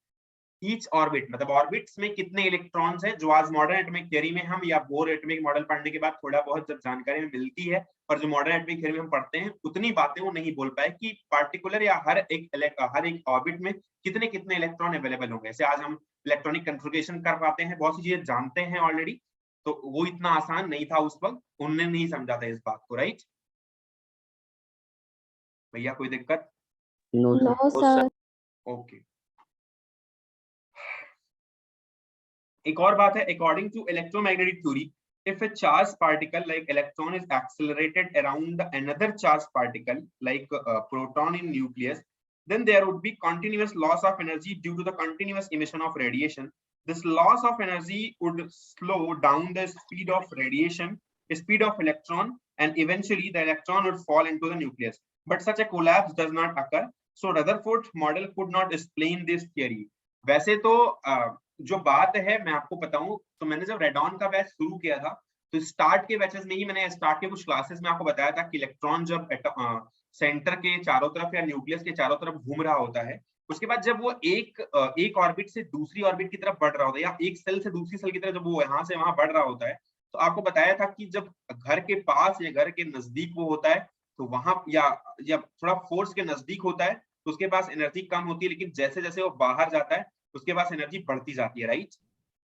Each orbit मतलब ऑर्बिट्स में कितने इलेक्ट्रॉन्स हैं, जो आज मॉडर्न एटॉमिक थ्योरी में हम या बोर एटॉमिक मॉडल पढ़ने के बाद थोड़ा बहुत जब जानकारी में मिलती है, और जो मॉडर्न एटॉमिक थ्योरी में हम पढ़ते हैं उतनी बातें वो नहीं बोल पाए कि पार्टिकुलर या हर एक ऑर्बिट में कितने कितने इलेक्ट्रॉन अवेलेबल होंगे। जैसे आज हम इलेक्ट्रॉनिक कन्फिगरेशन कर पाते हैं, बहुत सी चीजें जानते हैं ऑलरेडी, तो वो इतना आसान नहीं था उस वक्त, उन्होंने नहीं समझा था इस बात को, राइट भैया? कोई दिक्कत? No sir. ओके। एक और बात है, according to electromagnetic theory, if a charged particle like electron is accelerated around another charged particle like proton in nucleus, then there would be continuous loss of energy due to the continuous emission of radiation. This loss of energy would slow down the speed of radiation, speed of electron, and eventually the electron would fall into the nucleus. But such a collapse does not occur, so Rutherford model could not explain this theory. वैसे तो जो बात है मैं आपको बताऊं, तो मैंने जब रेडॉन का बैच शुरू किया था तो स्टार्ट के बैचेस में ही मैंने स्टार्ट के कुछ क्लासेस में आपको बताया था कि इलेक्ट्रॉन जब सेंटर के चारों तरफ या न्यूक्लियस के चारों तरफ घूम रहा होता है, उसके बाद जब वो एक ऑर्बिट से दूसरी ऑर्बिट की तरफ बढ़ रहा होता है, या एक सेल से दूसरी सेल की तरफ जब वो यहाँ से वहां बढ़ रहा होता है, तो आपको बताया था कि जब घर के पास या घर के नजदीक वो होता है तो वहां या थोड़ा फोर्स के नजदीक होता है तो उसके पास एनर्जी कम होती है, लेकिन जैसे जैसे वो बाहर जाता है उसके पास एनर्जी बढ़ती जाती है, राइट?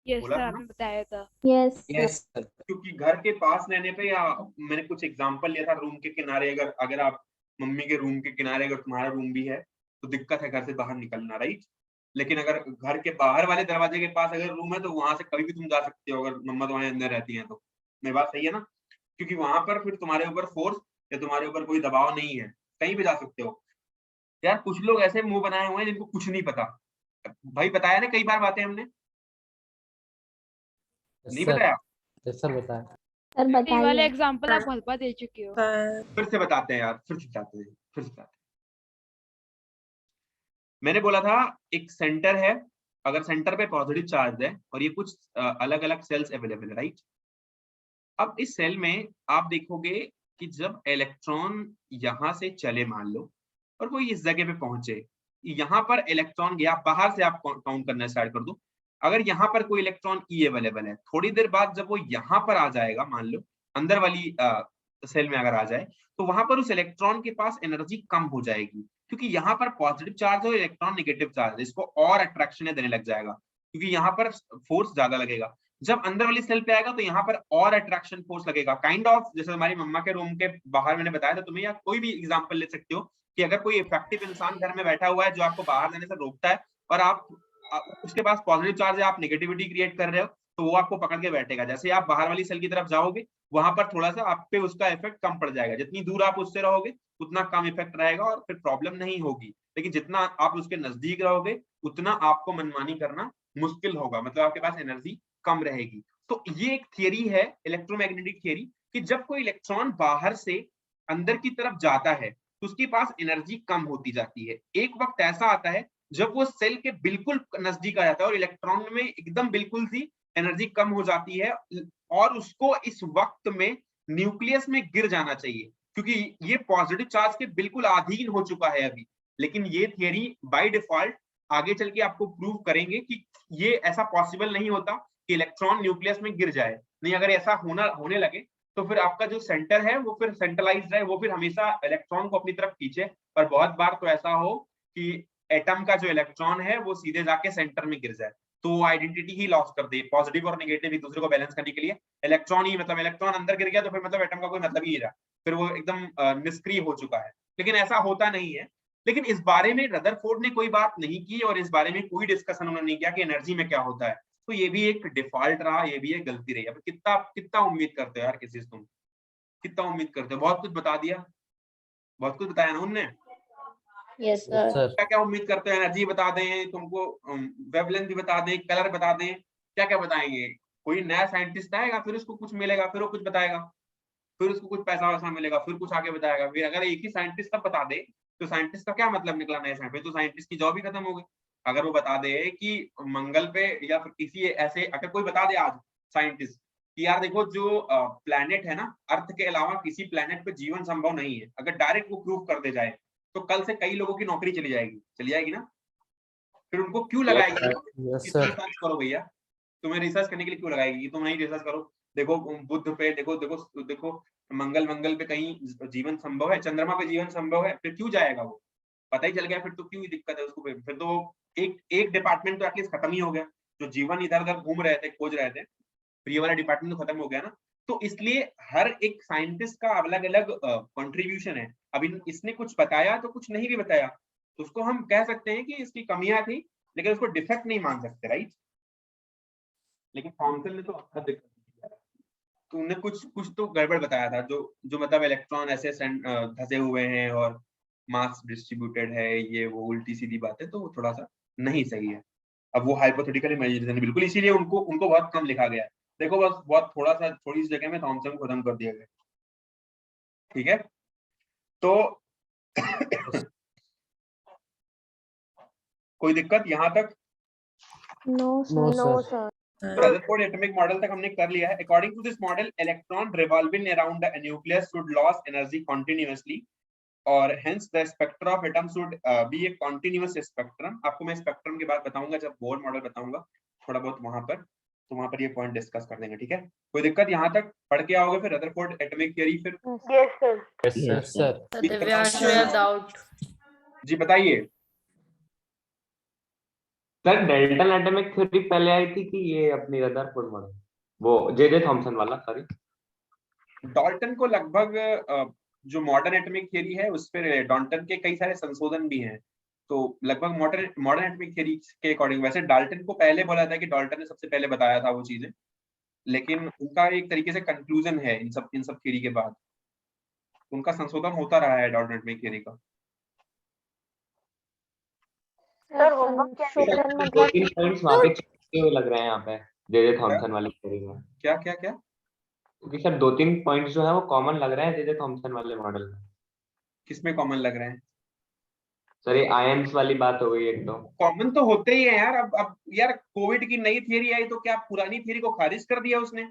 यस बोला सर, था आपने ना? बताया था। Yes sir. क्योंकि घर के पास रहने पे, या मैंने कुछ एग्जांपल लिया था रूम के किनारे, अगर आप मम्मी के रूम के किनारे, अगर तुम्हारा रूम भी है तो दिक्कत है घर से बाहर निकलना, राइट? लेकिन अगर घर के बाहर वाले दरवाजे के पास अगर रूम है तो वहां से कभी भी तुम जा सकते हो, अगर मम्मा तुम्हारे अंदर रहती है तो। मेरी बात सही है ना? क्योंकि वहां पर फिर तुम्हारे ऊपर फोर्स या तुम्हारे ऊपर कोई दबाव नहीं है, कहीं भी जा सकते हो। यार कुछ लोग ऐसे मुंह बनाए हुए हैं जिनको कुछ नहीं पता। भाई बताया ना कई बार बातें हमने, नहीं बताया? सर बताया। सर ये वाले बताइए। एग्जांपल आप बहुत बार दे चुके हो। फिर से बताते हैं यार, फिर से बताते हैं। मैंने बोला था एक सेंटर है, अगर सेंटर पे पॉजिटिव चार्ज है और ये कुछ अलग अलग सेल्स अवेलेबल है, राइट? अब इस सेल में आप देखोगे कि जब इलेक्ट्रॉन यहाँ से चले मान लो और वो इस जगह पे पहुंचे, यहाँ पर इलेक्ट्रॉन गया, बाहर से आप काउंट करना स्टार्ट कर दो, अगर यहाँ पर कोई इलेक्ट्रॉन ई अवेलेबल है, थोड़ी देर बाद जब वो यहाँ पर आ जाएगा, मान लो अंदर वाली सेल में अगर आ जाए, तो वहां पर उस इलेक्ट्रॉन के पास एनर्जी कम हो जाएगी, क्योंकि यहाँ पर पॉजिटिव चार्ज और इलेक्ट्रॉन नेगेटिव चार्ज, इसको और अट्रैक्शन देने लग जाएगा, क्योंकि यहाँ पर फोर्स ज्यादा लगेगा। जब अंदर वाली सेल पे आएगा तो यहाँ पर और अट्रैक्शन फोर्स लगेगा, काइंड ऑफ जैसे हमारी मम्मा के रूम के बाहर मैंने बताया था तुम्हें, या कोई भी एग्जांपल ले सकते हो कि अगर कोई इफेक्टिव इंसान घर में बैठा हुआ है जो आपको बाहर जाने से रोकता है, और आप उसके पास पॉजिटिव चार्ज है, आप नेगेटिविटी क्रिएट कर रहे हो, तो वो आपको पकड़ के बैठेगा। जैसे आप बाहर वाली सेल की तरफ जाओगे, वहां पर थोड़ा सा आप पे उसका इफेक्ट कम पड़ जाएगा, जितनी दूर आप उससे रहोगे उतना कम इफेक्ट रहेगा और फिर प्रॉब्लम नहीं होगी, लेकिन जितना आप उसके नजदीक रहोगे उतना आपको मनमानी करना मुश्किल होगा, मतलब आपके पास एनर्जी कम रहेगी। तो ये एक थियरी है इलेक्ट्रोमैग्नेटिक थियरी कि जब कोई इलेक्ट्रॉन बाहर से अंदर की तरफ जाता है तो उसके पास एनर्जी कम होती जाती है। एक वक्त ऐसा आता है जब वो सेल के बिल्कुल नजदीक आ जाता है और इलेक्ट्रॉन में एकदम बिल्कुल सी एनर्जी कम हो जाती है और उसको इस वक्त में न्यूक्लियस में गिर जाना चाहिए, क्योंकि ये पॉजिटिव चार्ज के बिल्कुल अधीन हो चुका है अभी। लेकिन ये थियरी बाय डिफॉल्ट आगे चल के आपको प्रूव करेंगे कि ये ऐसा पॉसिबल नहीं होता कि इलेक्ट्रॉन न्यूक्लियस में गिर जाए। नहीं, अगर ऐसा होने लगे तो फिर आपका जो सेंटर है वो फिर सेंट्रलाइज्ड है, वो फिर हमेशा इलेक्ट्रॉन को अपनी तरफ खींचे। और बहुत बार तो ऐसा हो कि एटम का जो इलेक्ट्रॉन है वो सीधे जाके सेंटर में गिर जाए, तो वो आइडेंटिटी ही लॉस कर दे। पॉजिटिव और नेगेटिव एक दूसरे को बैलेंस करने के लिए इलेक्ट्रॉन ही, मतलब इलेक्ट्रॉन अंदर गिर गया तो फिर मतलब एटम का कोई मतलब ही नहीं रहा, फिर वो एकदम निष्क्रिय हो चुका है। लेकिन ऐसा होता नहीं है। लेकिन इस बारे में रदरफोर्ड ने कोई बात नहीं की और इस बारे में कोई डिस्कशन उन्होंने नहीं किया कि एनर्जी में क्या होता है। तो ये भी एक डिफॉल्ट रहा, ये भी एक गलती रही। अब कितना उम्मीद करते हो यार किसी से, तुम कितना उम्मीद करते हो? बहुत कुछ बता दिया, बहुत कुछ बताया ना उनने। Yes sir. क्या क्या उम्मीद करते हो? एनर्जी बता दें तुमको, वेवलेंथ भी बता दें, कलर बता दें, क्या क्या बताएंगे? कोई नया साइंटिस्ट आएगा फिर उसको कुछ मिलेगा, फिर वो कुछ बताएगा, फिर उसको कुछ पैसा वैसा मिलेगा, फिर कुछ आगे बताएगा। फिर अगर एक ही साइंटिस्ट सब बता दे तो साइंटिस्ट का क्या मतलब निकला नए साइंटिस्ट? तो साइंटिस्ट की जॉब ही खत्म हो गई। अगर वो बता दे कि मंगल पे या फिर किसी ऐसे, अगर कोई बता दे आज साइंटिस्ट कि यार देखो जो प्लैनेट है ना, अर्थ के अलावा किसी प्लैनेट पे जीवन संभव नहीं है, अगर डायरेक्ट वो प्रूव कर दे जाए तो कल से कई लोगों की नौकरी चली जाएगी ना। फिर उनको क्यों लगाएगी रिसर्च करो भैया, तुम्हें रिसर्च करने के लिए क्यों लगाएगी? तुम नहीं रिसर्च करो, देखो बुध पे, देखो मंगल पे कहीं जीवन संभव है, चंद्रमा पे जीवन संभव है, फिर क्यों जाएगा वो? पता ही चल गया फिर तो क्यों दिक्कत है उसको? फिर तो एक डिपार्टमेंट तो एटलीस्ट खत्म ही हो गया। जो जीवन इधर उधर घूम रहे थे, खोज रहे थे, फिर ये वाला डिपार्टमेंट तो खत्म हो गया ना। तो इसलिए हर एक साइंटिस्ट का अलग अलग कंट्रीब्यूशन है। अब इसने कुछ बताया तो कुछ नहीं भी बताया, तो उसको हम कह सकते हैं कि इसकी कमियां थी, लेकिन उसको डिफेक्ट नहीं मान सकते, राइट? लेकिन थॉमसन ने तो अच्छा दिक्कत किया, तो उन्हें कुछ तो गड़बड़ बताया था, जो मतलब इलेक्ट्रॉन ऐसे धसे हुए हैं और मास डिस्ट्रीब्यूटेड है, ये वो उल्टी सीधी बात है, तो वो थोड़ा सा नहीं सही है। अब वो हाइपोथेटिकल इमेजिनेशन बिल्कुल, इसीलिए उनको बहुत कम लिखा गया है। देखो बस बहुत थोड़ी सी जगह में थॉमसन को खत्म कर दिया गया, ठीक है? तो कोई दिक्कत यहाँ तक? No sir. Rutherford atomic model तक हमने कर लिया है। According to this model, electron revolving around the nucleus should loss energy continuously और hence the spectra of atom should be a continuous spectrum। आपको मैं स्पेक्ट्रम की बात बताऊंगा जब बोर मॉडल बताऊंगा थोड़ा बहुत वहां पर, तो वहां पर ये पॉइंट डिस्कस कर देंगे, ठीक है? कोई दिक्कत यहाँ तक? पढ़ के आओगे फिर रदरफोर्ड एटॉमिक थ्योरी फिर? Yes sir. Divyansh you have doubt? जी बताइए। सर डेल्टन एटॉमिक थ्योरी पहले आई थी कि ये अपनी रदरफोर्ड मॉडल, वो जे थॉमसन वाला? सॉरी, डाल्टन को लगभग जो मॉडर्न एटॉमिक थ्योरी है उस पर डाल्टन के कई सारे संशोधन भी हैं, तो लगभग मॉडर्न एटॉमिक थ्योरी के अकॉर्डिंग। वैसे डाल्टन को पहले बोला था कि डाल्टन ने सबसे पहले बताया था वो चीजें, लेकिन उनका एक तरीके से कंक्लूजन है इन सब थ्योरी के बाद, उनका संशोधन होता रहा है डाल्टन एटॉमिक थ्योरी का। दो तीन पॉइंट्स वहां पे चिपके हुए लग रहे हैं यहाँ पे जे थॉमसन वाली थ्योरी में। क्या? क्योंकि सर 2-3 पॉइंट्स जो है वो कॉमन लग रहे हैं जे थॉमसन वाले मॉडल में। किसमें कॉमन लग रहे हैं? सर ये आयंस वाली बात हो गई एक तो। कॉमन तो होते ही है यार। अब यार कोविड की नई थियरी आई तो क्या पुरानी थियरी को खारिज कर दिया उसने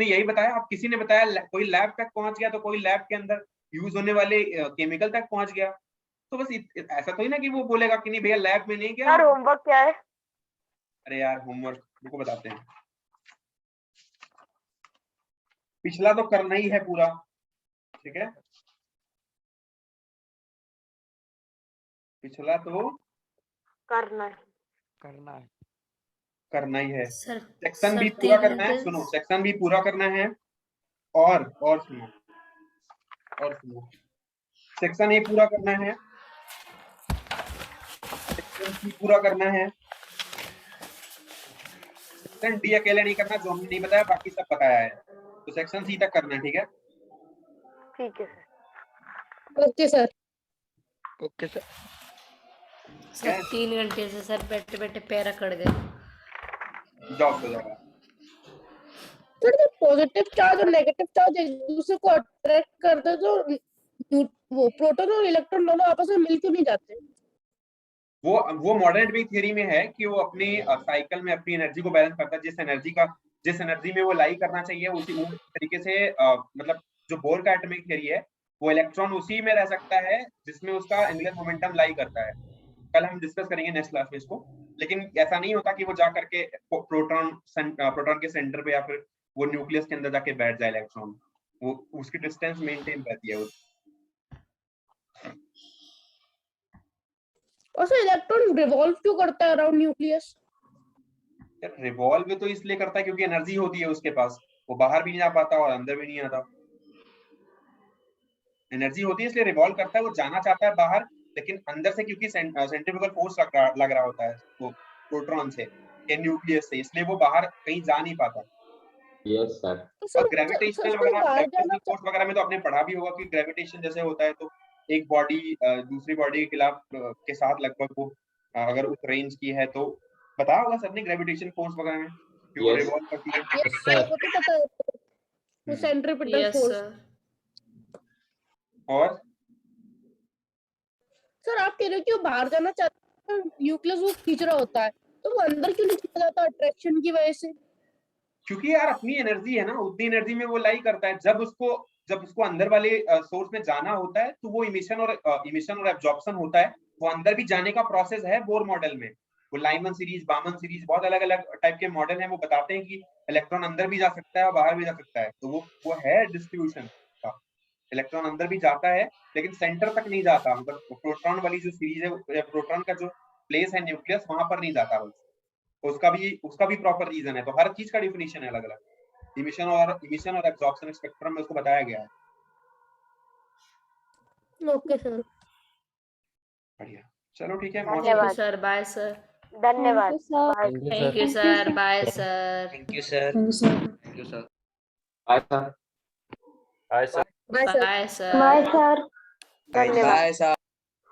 यही बताया। अब किसी ने बताया, कोई लैब तक पहुंच गया तो कोई लैब के अंदर यूज होने वाले केमिकल तक पहुंच गया, तो बस ऐसा तो ही ना कि वो बोलेगा कि नहीं भैया लैब में नहीं गया। होमवर्क क्या है? अरे यार होमवर्क को बताते हैं, पिछला तो करना ही है पूरा, ठीक है? पिछला तो करना ही है। सर सेक्शन भी पूरा करना है, सुनो, सेक्शन भी पूरा करना है और सुनो सेक्शन ए पूरा करना है, सेक्शन सी पूरा करना है, सेक्शन डी अकेले नहीं करना, जो हमने नहीं बताया बाकी सब बताया है, तो सेक्शन सी तक करना है, ठीक है? ठीक है सर। Okay sir. सर 3 घंटे से सर बैठे बैठे पैर अकड़ गए। जॉब हो जाएगा। सर जब पॉजिटिव चार्ज और नेगेटिव चार्ज एक दूसरे को अट्रैक्ट करते हैं तो वो प्रोटॉन और इलेक्ट्रॉन दोनों आपस में मिल क्यों नहीं जाते? वो मॉडर्न एटॉमिक थ्योरी में है कि वो अपनी साइकिल में अपनी एनर्जी को बैलेंस करता है, जिस एनर्जी में वो लाई करना चाहिए उसी तरीके से मतलब जो बोर का एटॉमिक थ्योरी है वो इलेक्ट्रॉन उसी में रह सकता है जिसमें उसका एंगुलर मोमेंटम लाई करता है। कल हम डिस्कस करेंगे नेक्स्ट क्लास में इसको, लेकिन ऐसा नहीं होता कि वो जा करके प्रोटॉन के सेंटर पे या फिर वो न्यूक्लियस के अंदर जाके बैठ जाए इलेक्ट्रॉन, वो उसकी डिस्टेंस मेंटेन रहती है। और सर इलेक्ट्रॉन रिवॉल्व क्यों करता है अराउंड न्यूक्लियस? रिवॉल्व तो इसलिए करता है क्योंकि एनर्जी होती है उसके पास, वो बाहर भी नहीं जा पाता और अंदर भी नहीं आता। एनर्जी होती है इसलिए रिवॉल्व करता है, वो जाना चाहता है बाहर, लेकिन अंदर से क्योंकि सेंट्रीफ्यूगल फोर्स लग रहा होता है वो प्रोटॉन से या न्यूक्लियस से, इसलिए वो बाहर कहीं जा नहीं पाता। Yes sir. और ग्रेविटेशनल फोर्स वगैरह में तो आपने पढ़ा भी होगा कि ग्रेविटेशन जैसे होता है तो एक बॉडी दूसरी बॉडी के खिलाफ के साथ लगभग वो अगर उस रेंज की है तो बताया होगा सबने ग्रेविटेशन फोर्स वगैरह में कि वो रिवॉल्व करती है। वो तो पता है, वो सेंट्रीपिटल यस फोर्स। सर। और सर आप कह रहे हो कि वो बाहर जाना चाहता है, न्यूक्लियस वो खींच रहा होता है, तो वो अंदर क्यों नहीं चला जाता अट्रैक्शन की वजह से? क्योंकि यार अपनी एनर्जी है ना, उतनी एनर्जी में वो लाई करता है। जब उसको अंदर वाले सोर्स में जाना होता है तो वो इमिशन और एब्जॉर्प्शन होता है, वो अंदर भी जाने का प्रोसेस है बोर मॉडल में। वो लाइमन सीरीज, बामन सीरीज, बहुत अलग अलग टाइप के मॉडल हैं, वो बताते हैं कि इलेक्ट्रॉन अंदर भी जा सकता है और बाहर भी जा सकता है। तो वो है डिस्ट्रीब्यूशन का, इलेक्ट्रॉन अंदर भी जाता है लेकिन सेंटर तक नहीं जाता, मतलब प्रोटॉन वाली जो सीरीज है, प्रोटॉन का जो प्लेस है न्यूक्लियस, वहां पर नहीं जाता बस। उसका भी प्रॉपर रीजन है। तो हर चीज का डिफिनेशन है अलग अलग, इमिशन और एब्जॉर्प्शन स्पेक्ट्रम में उसको बताया गया है। ओके सर, बढ़िया, चलो ठीक है। Thank you sir, bye sir. धन्यवाद। Thank you sir, bye sir. Thank you sir. Thank you sir. Bye sir. Bye sir. Bye sir. Bye sir. धन्यवाद। Bye sir.